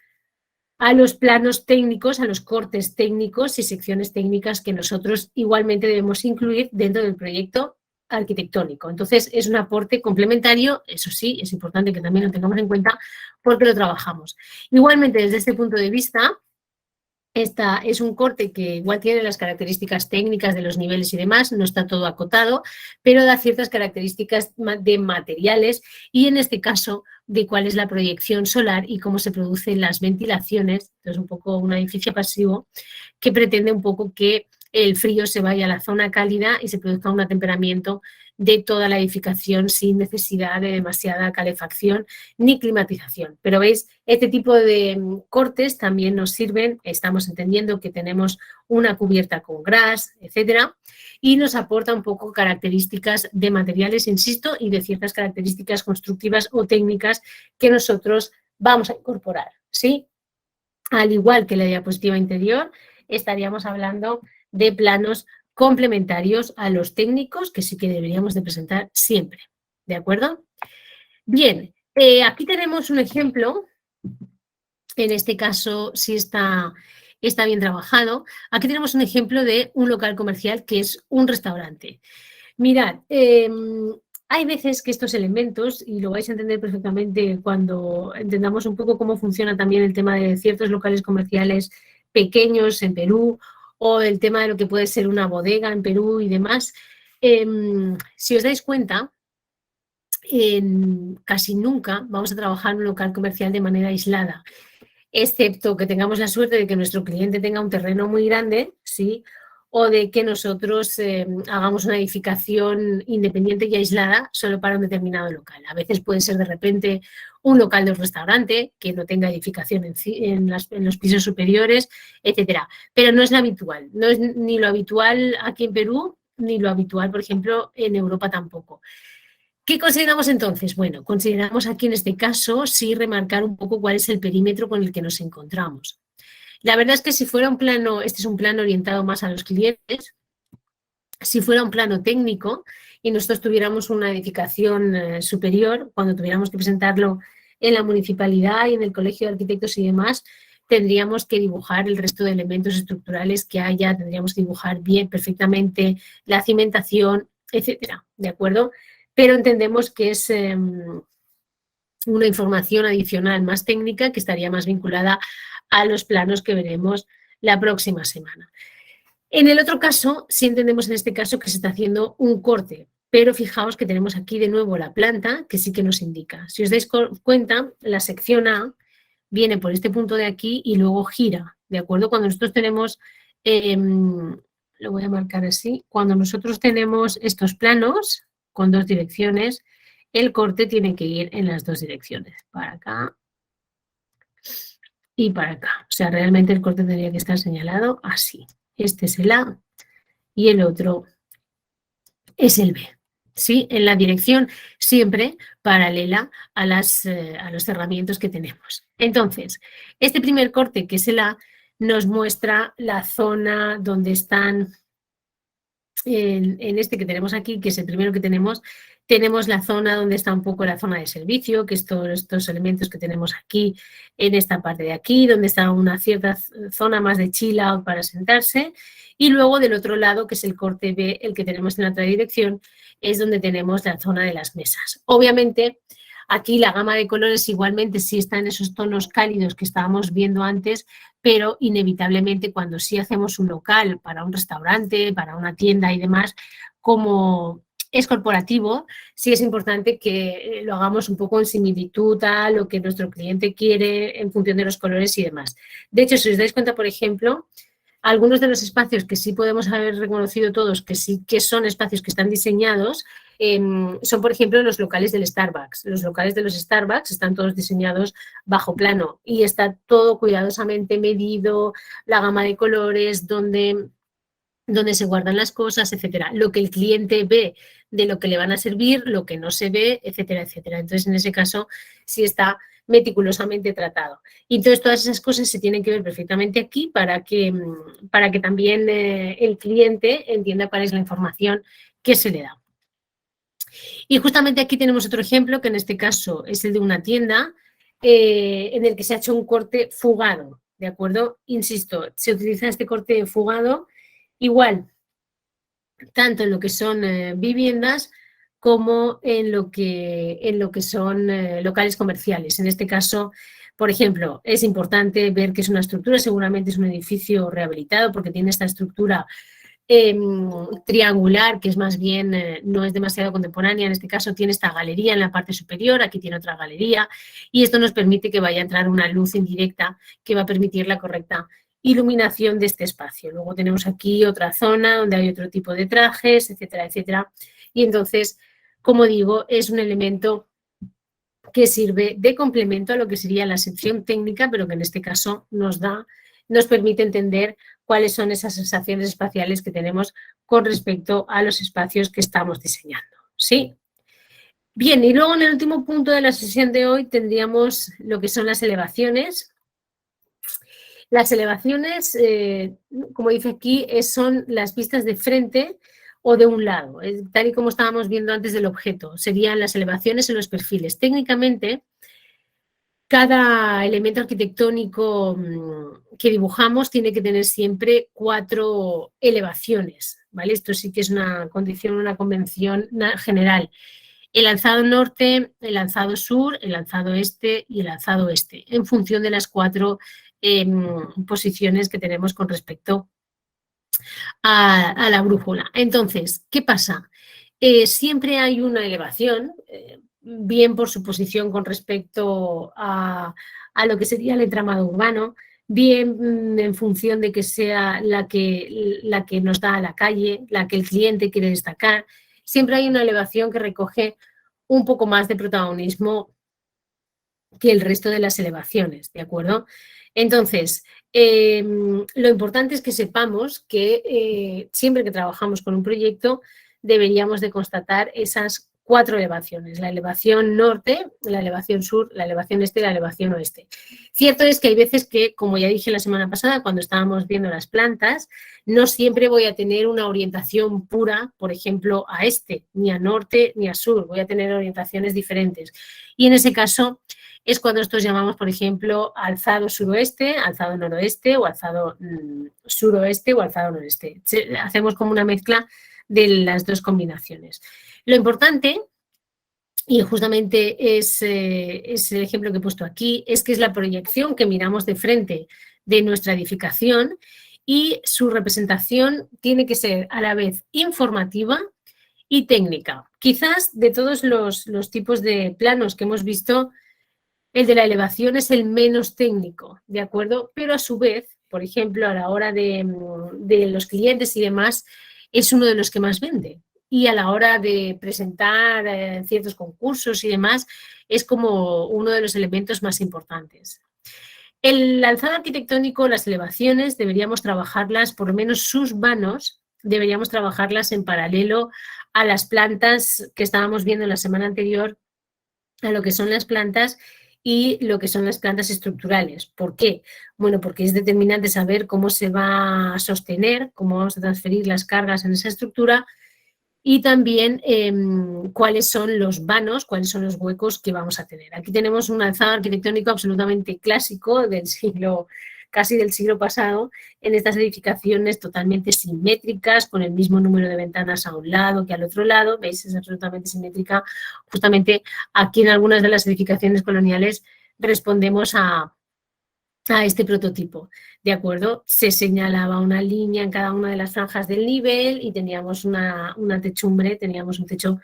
B: a los planos técnicos, a los cortes técnicos y secciones técnicas que nosotros igualmente debemos incluir dentro del proyecto arquitectónico. Entonces, es un aporte complementario, eso sí, es importante que también lo tengamos en cuenta porque lo trabajamos. Igualmente, desde este punto de vista, esta es un corte que igual tiene las características técnicas de los niveles y demás, no está todo acotado, pero da ciertas características de materiales y en este caso de cuál es la proyección solar y cómo se producen las ventilaciones. Es un poco un edificio pasivo que pretende un poco que el frío se vaya a la zona cálida y se produzca un atemperamiento de toda la edificación sin necesidad de demasiada calefacción ni climatización. Pero veis, este tipo de cortes también nos sirven, estamos entendiendo que tenemos una cubierta con gras, etcétera, y nos aporta un poco características de materiales, insisto, y de ciertas características constructivas o técnicas que nosotros vamos a incorporar, ¿sí? Al igual que la diapositiva anterior, estaríamos hablando de planos complementarios a los técnicos que sí que deberíamos de presentar siempre, ¿de acuerdo? Bien, aquí tenemos un ejemplo, en este caso sí está bien trabajado. Aquí tenemos un ejemplo de un local comercial que es un restaurante. Mirad, hay veces que estos elementos, y lo vais a entender perfectamente cuando entendamos un poco cómo funciona también el tema de ciertos locales comerciales pequeños en Perú o el tema de lo que puede ser una bodega en Perú y demás. Si os dais cuenta, casi nunca vamos a trabajar en un local comercial de manera aislada, excepto que tengamos la suerte de que nuestro cliente tenga un terreno muy grande, ¿sí? O de que nosotros hagamos una edificación independiente y aislada solo para un determinado local. A veces puede ser de repente un local de un restaurante que no tenga edificación en los pisos superiores, etcétera. Pero no es lo habitual, no es ni lo habitual aquí en Perú, ni lo habitual, por ejemplo, en Europa tampoco. ¿Qué consideramos entonces? Bueno, consideramos aquí en este caso sí remarcar un poco cuál es el perímetro con el que nos encontramos. La verdad es que si fuera un plano, este es un plano orientado más a los clientes, si fuera un plano técnico y nosotros tuviéramos una edificación superior, cuando tuviéramos que presentarlo en la municipalidad y en el colegio de arquitectos y demás, tendríamos que dibujar el resto de elementos estructurales que haya, tendríamos que dibujar bien, perfectamente la cimentación, etcétera, ¿de acuerdo? Pero entendemos que es una información adicional más técnica que estaría más vinculada a los planos que veremos la próxima semana. En el otro caso, sí entendemos en este caso que se está haciendo un corte, pero fijaos que tenemos aquí de nuevo la planta que sí que nos indica. Si os dais cuenta, la sección A viene por este punto de aquí y luego gira, ¿de acuerdo? Cuando nosotros tenemos, lo voy a marcar así, cuando nosotros tenemos estos planos con dos direcciones, el corte tiene que ir en las dos direcciones, para acá y para acá. O sea, realmente el corte tendría que estar señalado así. Este es el A y el otro es el B. ¿Sí? En la dirección siempre paralela a los cerramientos que tenemos. Entonces, este primer corte, que es el A, nos muestra la zona donde están, en este que tenemos aquí, que es el primero que tenemos la zona donde está un poco la zona de servicio, que es todos estos elementos que tenemos aquí, en esta parte de aquí, donde está una cierta zona más de chill out para sentarse. Y luego del otro lado, que es el corte B, el que tenemos en la otra dirección, es donde tenemos la zona de las mesas. Obviamente, aquí la gama de colores igualmente sí está en esos tonos cálidos que estábamos viendo antes, pero inevitablemente cuando sí hacemos un local para un restaurante, para una tienda y demás, como es corporativo, sí es importante que lo hagamos un poco en similitud a lo que nuestro cliente quiere en función de los colores y demás. De hecho, si os dais cuenta, por ejemplo, algunos de los espacios que sí podemos haber reconocido todos, que sí que son espacios que están diseñados, son, por ejemplo, los locales del Starbucks. Los locales de los Starbucks están todos diseñados bajo plano y está todo cuidadosamente medido, la gama de colores, donde se guardan las cosas, etcétera. Lo que el cliente ve de lo que le van a servir, lo que no se ve, etcétera, etcétera. Entonces, en ese caso, sí está meticulosamente tratado. Y entonces todas esas cosas se tienen que ver perfectamente aquí para que también el cliente entienda cuál es la información que se le da. Y justamente aquí tenemos otro ejemplo, que en este caso es el de una tienda, en el que se ha hecho un corte fugado, ¿de acuerdo? Insisto, se utiliza este corte fugado igual. tanto en lo que son viviendas como en lo que son locales comerciales. En este caso, por ejemplo, es importante ver que es una estructura, seguramente es un edificio rehabilitado porque tiene esta estructura triangular, que es más bien, no es demasiado contemporánea. En este caso tiene esta galería en la parte superior, aquí tiene otra galería, y esto nos permite que vaya a entrar una luz indirecta que va a permitir la correcta iluminación de este espacio. Luego tenemos aquí otra zona donde hay otro tipo de trajes, etcétera, etcétera. Y entonces, como digo, es un elemento que sirve de complemento a lo que sería la sección técnica, pero que en este caso nos permite entender cuáles son esas sensaciones espaciales que tenemos con respecto a los espacios que estamos diseñando. ¿Sí? Bien, y luego en el último punto de la sesión de hoy tendríamos lo que son las elevaciones. Las elevaciones, como dice aquí, son las vistas de frente o de un lado, tal y como estábamos viendo antes del objeto. Serían las elevaciones en los perfiles. Técnicamente, cada elemento arquitectónico que dibujamos tiene que tener siempre 4 elevaciones, ¿vale? Esto sí que es una condición, una convención general. El alzado norte, el alzado sur, el alzado este y el alzado oeste, en función de las 4 posiciones que tenemos con respecto a la brújula. Entonces, ¿qué pasa? Siempre hay una elevación, bien por su posición con respecto a lo que sería el entramado urbano, bien en función de que sea la que nos da a la calle, la que el cliente quiere destacar. Siempre hay una elevación que recoge un poco más de protagonismo que el resto de las elevaciones, ¿de acuerdo? Entonces, lo importante es que sepamos que siempre que trabajamos con un proyecto deberíamos de constatar esas 4 elevaciones, la elevación norte, la elevación sur, la elevación este y la elevación oeste. Cierto es que hay veces que, como ya dije la semana pasada, cuando estábamos viendo las plantas, no siempre voy a tener una orientación pura, por ejemplo, a este, ni a norte ni a sur, voy a tener orientaciones diferentes. Y en ese caso es cuando nosotros llamamos, por ejemplo, alzado suroeste, alzado noroeste o alzado suroeste o alzado noreste. Hacemos como una mezcla de las 2 combinaciones. Lo importante, y justamente es el ejemplo que he puesto aquí, es que es la proyección que miramos de frente de nuestra edificación y su representación tiene que ser a la vez informativa y técnica. Quizás de todos los tipos de planos que hemos visto, el de la elevación es el menos técnico, ¿de acuerdo? Pero a su vez, por ejemplo, a la hora de los clientes y demás, es uno de los que más vende. Y a la hora de presentar ciertos concursos y demás, es como uno de los elementos más importantes. El alzado arquitectónico, las elevaciones, deberíamos trabajarlas, por lo menos sus vanos, deberíamos trabajarlas en paralelo a las plantas que estábamos viendo la semana anterior, a lo que son las plantas y lo que son las plantas estructurales. ¿Por qué? Bueno, porque es determinante saber cómo se va a sostener, cómo vamos a transferir las cargas en esa estructura y también cuáles son los vanos, cuáles son los huecos que vamos a tener. Aquí tenemos un alzado arquitectónico absolutamente clásico casi del siglo pasado, en estas edificaciones totalmente simétricas, con el mismo número de ventanas a un lado que al otro lado, ¿veis? Es absolutamente simétrica. Justamente aquí en algunas de las edificaciones coloniales respondemos a este prototipo, ¿de acuerdo? Se señalaba una línea en cada una de las franjas del nivel y teníamos una techumbre, teníamos un techo,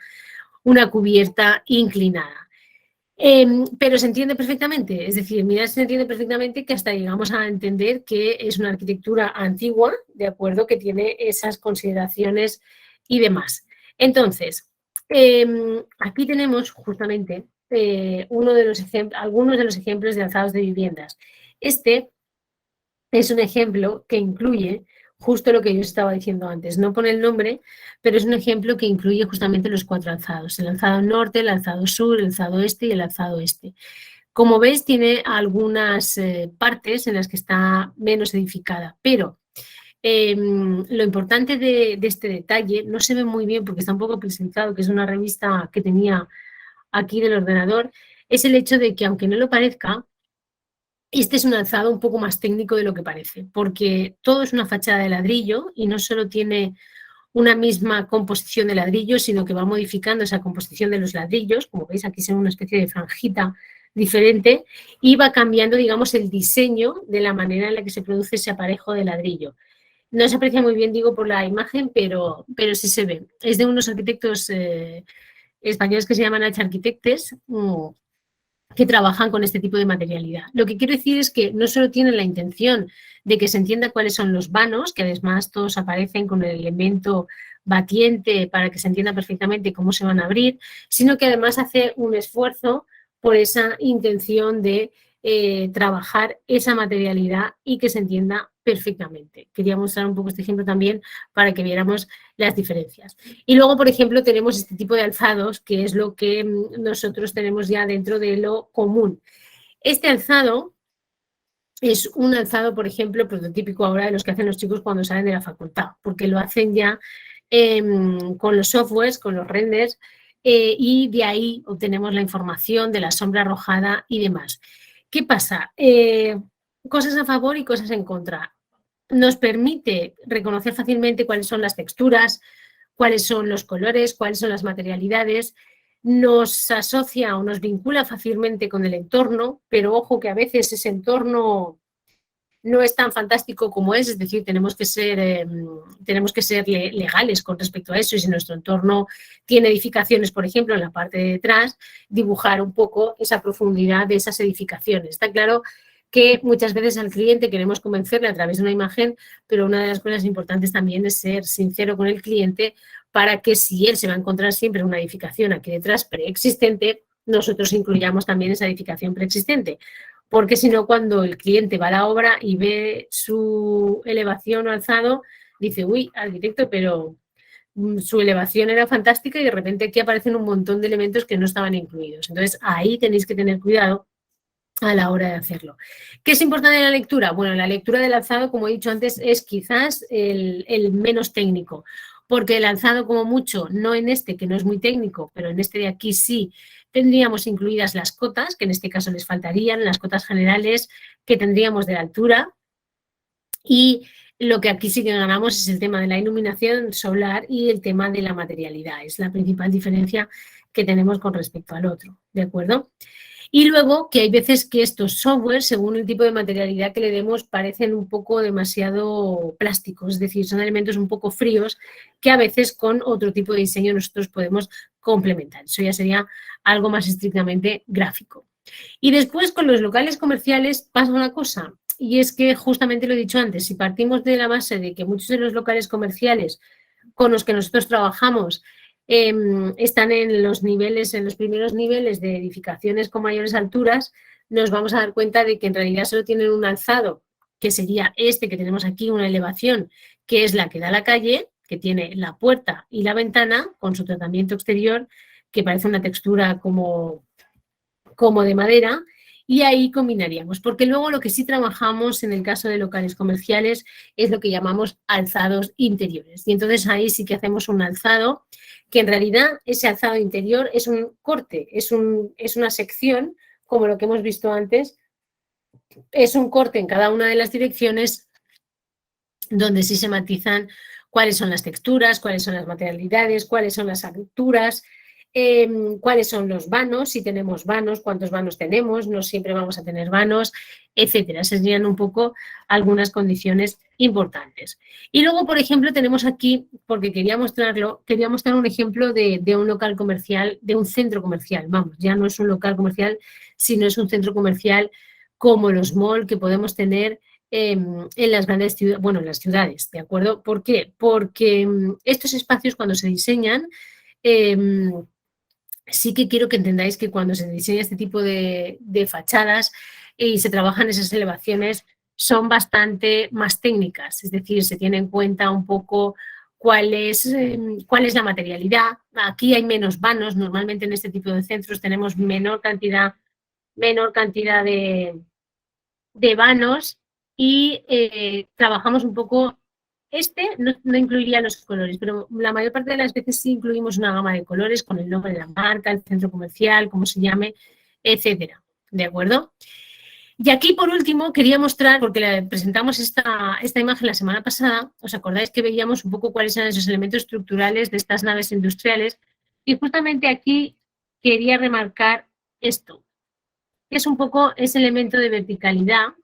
B: una cubierta inclinada. Pero se entiende perfectamente, es decir, mirad, se entiende perfectamente que hasta llegamos a entender que es una arquitectura antigua, ¿de acuerdo? Que tiene esas consideraciones y demás. Entonces, aquí tenemos justamente algunos de los ejemplos de alzados de viviendas. Este es un ejemplo que incluye justo lo que yo estaba diciendo antes. No pone el nombre, pero es un ejemplo que incluye justamente los 4 alzados. El alzado norte, el alzado sur, el alzado este y el alzado oeste. Como veis, tiene algunas partes en las que está menos edificada, pero lo importante de este detalle, no se ve muy bien porque está un poco presentado, que es una revista que tenía aquí del ordenador, es el hecho de que, aunque no lo parezca, este es un alzado un poco más técnico de lo que parece, porque todo es una fachada de ladrillo y no solo tiene una misma composición de ladrillos, sino que va modificando esa composición de los ladrillos. Como veis, aquí se ve una especie de franjita diferente y va cambiando, digamos, el diseño de la manera en la que se produce ese aparejo de ladrillo. No se aprecia muy bien, digo, por la imagen, pero sí se ve. Es de unos arquitectos españoles que se llaman Architectes, que trabajan con este tipo de materialidad. Lo que quiero decir es que no solo tienen la intención de que se entienda cuáles son los vanos, que además todos aparecen con el elemento batiente para que se entienda perfectamente cómo se van a abrir, sino que además hace un esfuerzo por esa intención de trabajar esa materialidad y que se entienda perfectamente. Quería mostrar un poco este ejemplo también para que viéramos las diferencias. Y luego, por ejemplo, tenemos este tipo de alzados, que es lo que nosotros tenemos ya dentro de lo común. Este alzado es un alzado, por ejemplo, prototípico ahora de los que hacen los chicos cuando salen de la facultad, porque lo hacen ya con los softwares, con los renders, y de ahí obtenemos la información de la sombra arrojada y demás. ¿Qué pasa? Cosas a favor y cosas en contra. Nos permite reconocer fácilmente cuáles son las texturas, cuáles son los colores, cuáles son las materialidades, nos asocia o nos vincula fácilmente con el entorno, pero ojo que a veces ese entorno no es tan fantástico como es decir, tenemos que ser legales con respecto a eso, y si nuestro entorno tiene edificaciones, por ejemplo, en la parte de detrás, dibujar un poco esa profundidad de esas edificaciones. Está claro que muchas veces al cliente queremos convencerle a través de una imagen, pero una de las cosas importantes también es ser sincero con el cliente para que si él se va a encontrar siempre una edificación aquí detrás preexistente, nosotros incluyamos también esa edificación preexistente. Porque si no, cuando el cliente va a la obra y ve su elevación o alzado, dice, uy, arquitecto, pero su elevación era fantástica y de repente aquí aparecen un montón de elementos que no estaban incluidos. Entonces, ahí tenéis que tener cuidado a la hora de hacerlo. ¿Qué es importante en la lectura? Bueno, la lectura del alzado, como he dicho antes, es quizás el menos técnico, porque el alzado, como mucho, no en este, que no es muy técnico, pero en este de aquí sí, tendríamos incluidas las cotas, que en este caso les faltarían, las cotas generales que tendríamos de la altura, y lo que aquí sí que ganamos es el tema de la iluminación solar y el tema de la materialidad. Es la principal diferencia que tenemos con respecto al otro, ¿de acuerdo? Y luego que hay veces que estos software, según el tipo de materialidad que le demos, parecen un poco demasiado plásticos, es decir, son elementos un poco fríos que a veces con otro tipo de diseño nosotros podemos complementar. Eso ya sería algo más estrictamente gráfico. Y después con los locales comerciales pasa una cosa, y es que justamente lo he dicho antes, si partimos de la base de que muchos de los locales comerciales con los que nosotros trabajamos están en los niveles, en los primeros niveles de edificaciones con mayores alturas, nos vamos a dar cuenta de que en realidad solo tienen un alzado, que sería este que tenemos aquí, una elevación, que es la que da a la calle, que tiene la puerta y la ventana con su tratamiento exterior, que parece una textura como de madera, y ahí combinaríamos, porque luego lo que sí trabajamos en el caso de locales comerciales es lo que llamamos alzados interiores. Y entonces ahí sí que hacemos un alzado, que en realidad ese alzado interior es un corte, es una sección, como lo que hemos visto antes, es un corte en cada una de las direcciones donde sí se matizan cuáles son las texturas, cuáles son las materialidades, cuáles son las alturas, cuáles son los vanos, si tenemos vanos, cuántos vanos tenemos, no siempre vamos a tener vanos, etcétera. Serían un poco algunas condiciones importantes. Y luego, por ejemplo, tenemos aquí, porque quería mostrar un ejemplo de un local comercial, de un centro comercial, vamos, ya no es un local comercial, sino es un centro comercial como los malls que podemos tener en las grandes ciudades, bueno, en las ciudades, ¿de acuerdo? ¿Por qué? Porque estos espacios cuando se diseñan, sí que quiero que entendáis que cuando se diseña este tipo de fachadas y se trabajan esas elevaciones son bastante más técnicas, es decir, se tiene en cuenta un poco cuál es la materialidad. Aquí hay menos vanos, normalmente en este tipo de centros tenemos menor cantidad de vanos y trabajamos un poco. No incluiría los colores, pero la mayor parte de las veces sí incluimos una gama de colores con el nombre de la marca, el centro comercial, como se llame, etcétera. ¿De acuerdo? Y aquí, por último, quería mostrar, porque presentamos esta imagen la semana pasada, ¿os acordáis que veíamos un poco cuáles eran esos elementos estructurales de estas naves industriales? Y justamente aquí quería remarcar esto, que es un poco ese elemento de verticalidad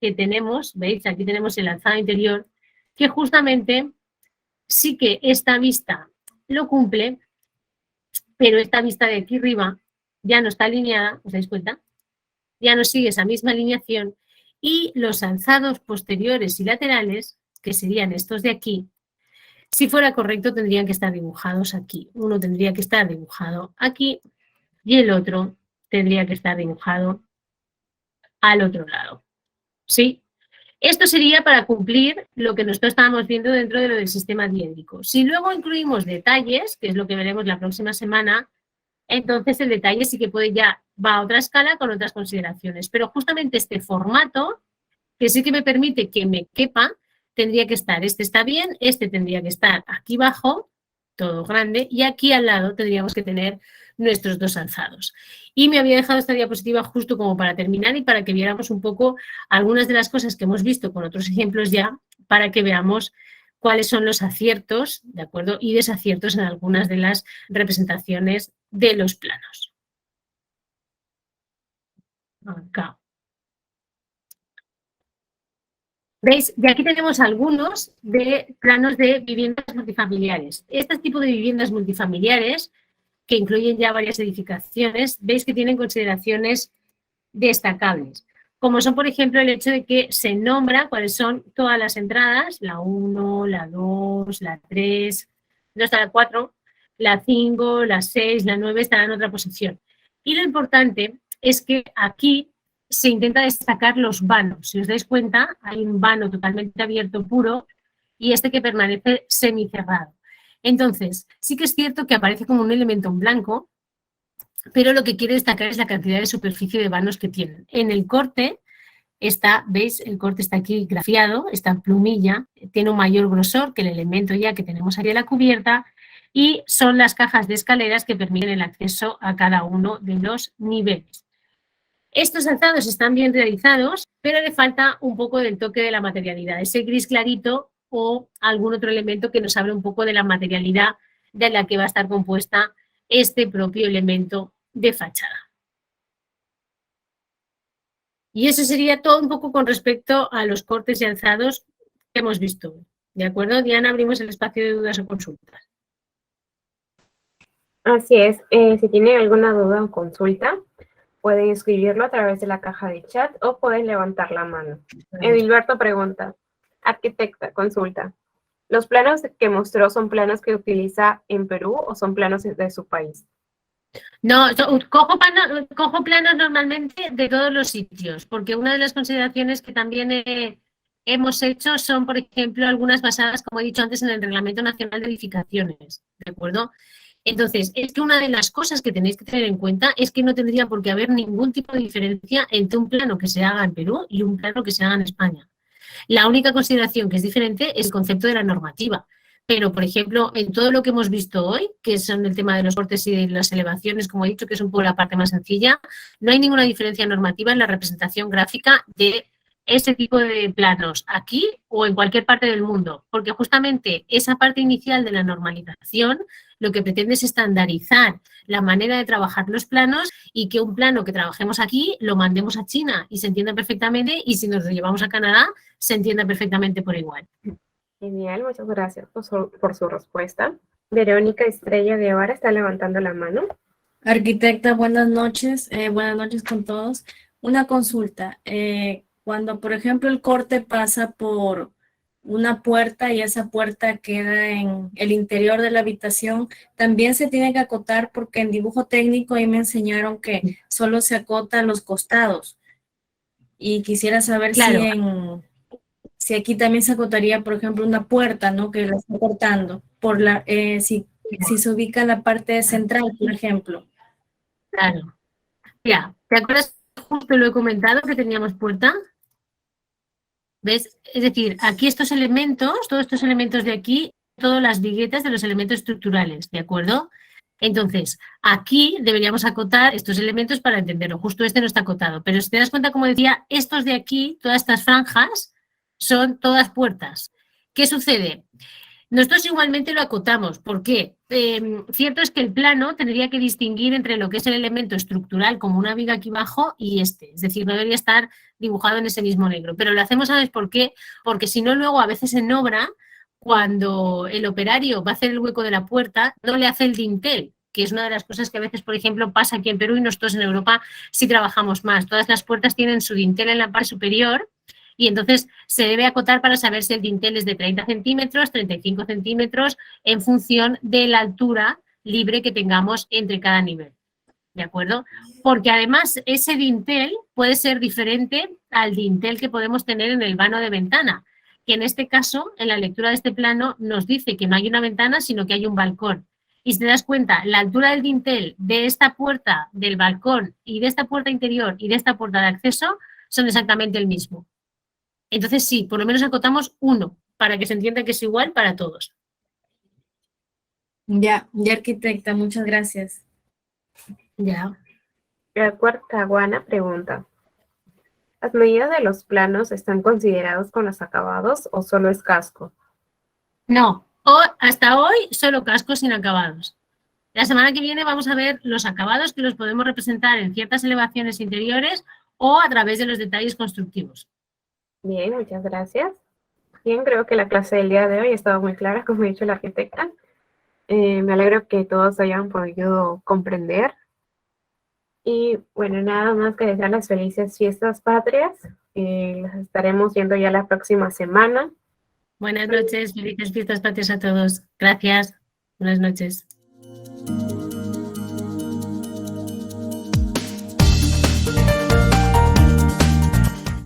B: que tenemos, ¿veis? Aquí tenemos el alzado interior, que justamente sí que esta vista lo cumple, pero esta vista de aquí arriba ya no está alineada, ¿os dais cuenta? Ya no sigue esa misma alineación y los alzados posteriores y laterales, que serían estos de aquí, si fuera correcto tendrían que estar dibujados aquí. Uno tendría que estar dibujado aquí y el otro tendría que estar dibujado al otro lado. ¿Sí? Esto sería para cumplir lo que nosotros estábamos viendo dentro de lo del sistema diédrico. Si luego incluimos detalles, que es lo que veremos la próxima semana, entonces el detalle sí que puede ya va a otra escala con otras consideraciones. Pero justamente este formato, que sí que me permite que me quepa, tendría que estar, este está bien, este tendría que estar aquí abajo, todo grande, y aquí al lado tendríamos que tener nuestros dos alzados. Y me había dejado esta diapositiva justo como para terminar y para que viéramos un poco algunas de las cosas que hemos visto con otros ejemplos ya, para que veamos cuáles son los aciertos, ¿de acuerdo? Y desaciertos en algunas de las representaciones de los planos. Acá. ¿Veis? Y aquí tenemos algunos de planos de viviendas multifamiliares. Este tipo de viviendas multifamiliares, que incluyen ya varias edificaciones, veis que tienen consideraciones destacables, como son, por ejemplo, el hecho de que se nombra cuáles son todas las entradas, la 1, la 2, la 3, no está la 4, la 5, la 6, la 9 estará en otra posición. Y lo importante es que aquí se intenta destacar los vanos. Si os dais cuenta, hay un vano totalmente abierto, puro, y este que permanece semicerrado. Entonces, sí que es cierto que aparece como un elemento en blanco, pero lo que quiere destacar es la cantidad de superficie de vanos que tienen. En el corte está, ¿veis? El corte está aquí grafiado, esta plumilla, tiene un mayor grosor que el elemento ya que tenemos aquí en la cubierta, y son las cajas de escaleras que permiten el acceso a cada uno de los niveles. Estos alzados están bien realizados, pero le falta un poco del toque de la materialidad, ese gris clarito o algún otro elemento que nos hable un poco de la materialidad de la que va a estar compuesta este propio elemento de fachada. Y eso sería todo un poco con respecto a los cortes y alzados que hemos visto. ¿De acuerdo? Diana, abrimos el espacio de dudas o consultas.
A: Así es. Si tienen alguna duda o consulta, pueden escribirlo a través de la caja de chat o pueden levantar la mano. Edilberto pregunta, arquitecta, consulta. ¿Los planos que mostró son planos que utiliza en Perú o son planos de su país?
B: No, cojo planos normalmente de todos los sitios, porque una de las consideraciones que también hemos hecho son, por ejemplo, algunas basadas, como he dicho antes, en el Reglamento Nacional de Edificaciones, ¿de acuerdo? Entonces, es que una de las cosas que tenéis que tener en cuenta es que no tendría por qué haber ningún tipo de diferencia entre un plano que se haga en Perú y un plano que se haga en España. La única consideración que es diferente es el concepto de la normativa. Pero, por ejemplo, en todo lo que hemos visto hoy, que son el tema de los cortes y de las elevaciones, como he dicho, que es un poco la parte más sencilla, no hay ninguna diferencia normativa en la representación gráfica de ese tipo de planos aquí o en cualquier parte del mundo, porque justamente esa parte inicial de la normalización lo que pretende es estandarizar la manera de trabajar los planos y que un plano que trabajemos aquí lo mandemos a China y se entienda perfectamente, y si nos lo llevamos a Canadá se entienda perfectamente por igual.
A: Genial, muchas gracias por su respuesta. Verónica Estrella de Guevara está levantando la mano.
C: Arquitecta, buenas noches con todos. Una consulta. Cuando, por ejemplo, el corte pasa por una puerta y esa puerta queda en el interior de la habitación, también se tiene que acotar, porque en dibujo técnico ahí me enseñaron que solo se acota a los costados. Y quisiera saber
B: Claro.
C: si aquí también se acotaría, por ejemplo, una puerta, ¿no? Que la está cortando, si se ubica en la parte central, por ejemplo.
B: Claro. Mira, ¿te acuerdas justo lo he comentado que teníamos puerta? ¿Ves? Es decir, aquí estos elementos, todos estos elementos de aquí, todas las viguetas de los elementos estructurales, ¿de acuerdo? Entonces, aquí deberíamos acotar estos elementos para entenderlo. Justo este no está acotado, pero si te das cuenta, como decía, estos de aquí, todas estas franjas, son todas puertas. ¿Qué sucede? Nosotros igualmente lo acotamos. ¿Por qué? Cierto es que el plano tendría que distinguir entre lo que es el elemento estructural, como una viga aquí abajo, y este. Es decir, no debería estar dibujado en ese mismo negro. Pero lo hacemos, ¿sabes por qué? Porque si no, luego a veces en obra, cuando el operario va a hacer el hueco de la puerta, no le hace el dintel, que es una de las cosas que a veces, por ejemplo, pasa aquí en Perú y nosotros en Europa sí trabajamos más. Todas las puertas tienen su dintel en la parte superior y entonces se debe acotar para saber si el dintel es de 30 centímetros, 35 centímetros, en función de la altura libre que tengamos entre cada nivel. ¿De acuerdo? Porque además ese dintel puede ser diferente al dintel que podemos tener en el vano de ventana, que en este caso, en la lectura de este plano, nos dice que no hay una ventana, sino que hay un balcón. Y si te das cuenta, la altura del dintel de esta puerta del balcón y de esta puerta interior y de esta puerta de acceso son exactamente el mismo. Entonces sí, por lo menos acotamos uno, para que se entienda que es igual para todos.
C: Ya, arquitecta, muchas gracias.
B: Ya.
A: La cuarta Guana pregunta, ¿las medidas de los planos están considerados con los acabados o solo es casco?
B: No, hasta hoy solo cascos sin acabados. La semana que viene vamos a ver los acabados que los podemos representar en ciertas elevaciones interiores o a través de los detalles constructivos.
A: Bien, muchas gracias. Bien, creo que la clase del día de hoy ha estado muy clara, como ha dicho la arquitecta. Me alegro que todos hayan podido comprender. Y bueno, nada más que desearles felices fiestas patrias. Las estaremos viendo ya la próxima semana.
B: Buenas noches, felices fiestas patrias a todos. Gracias. Buenas noches.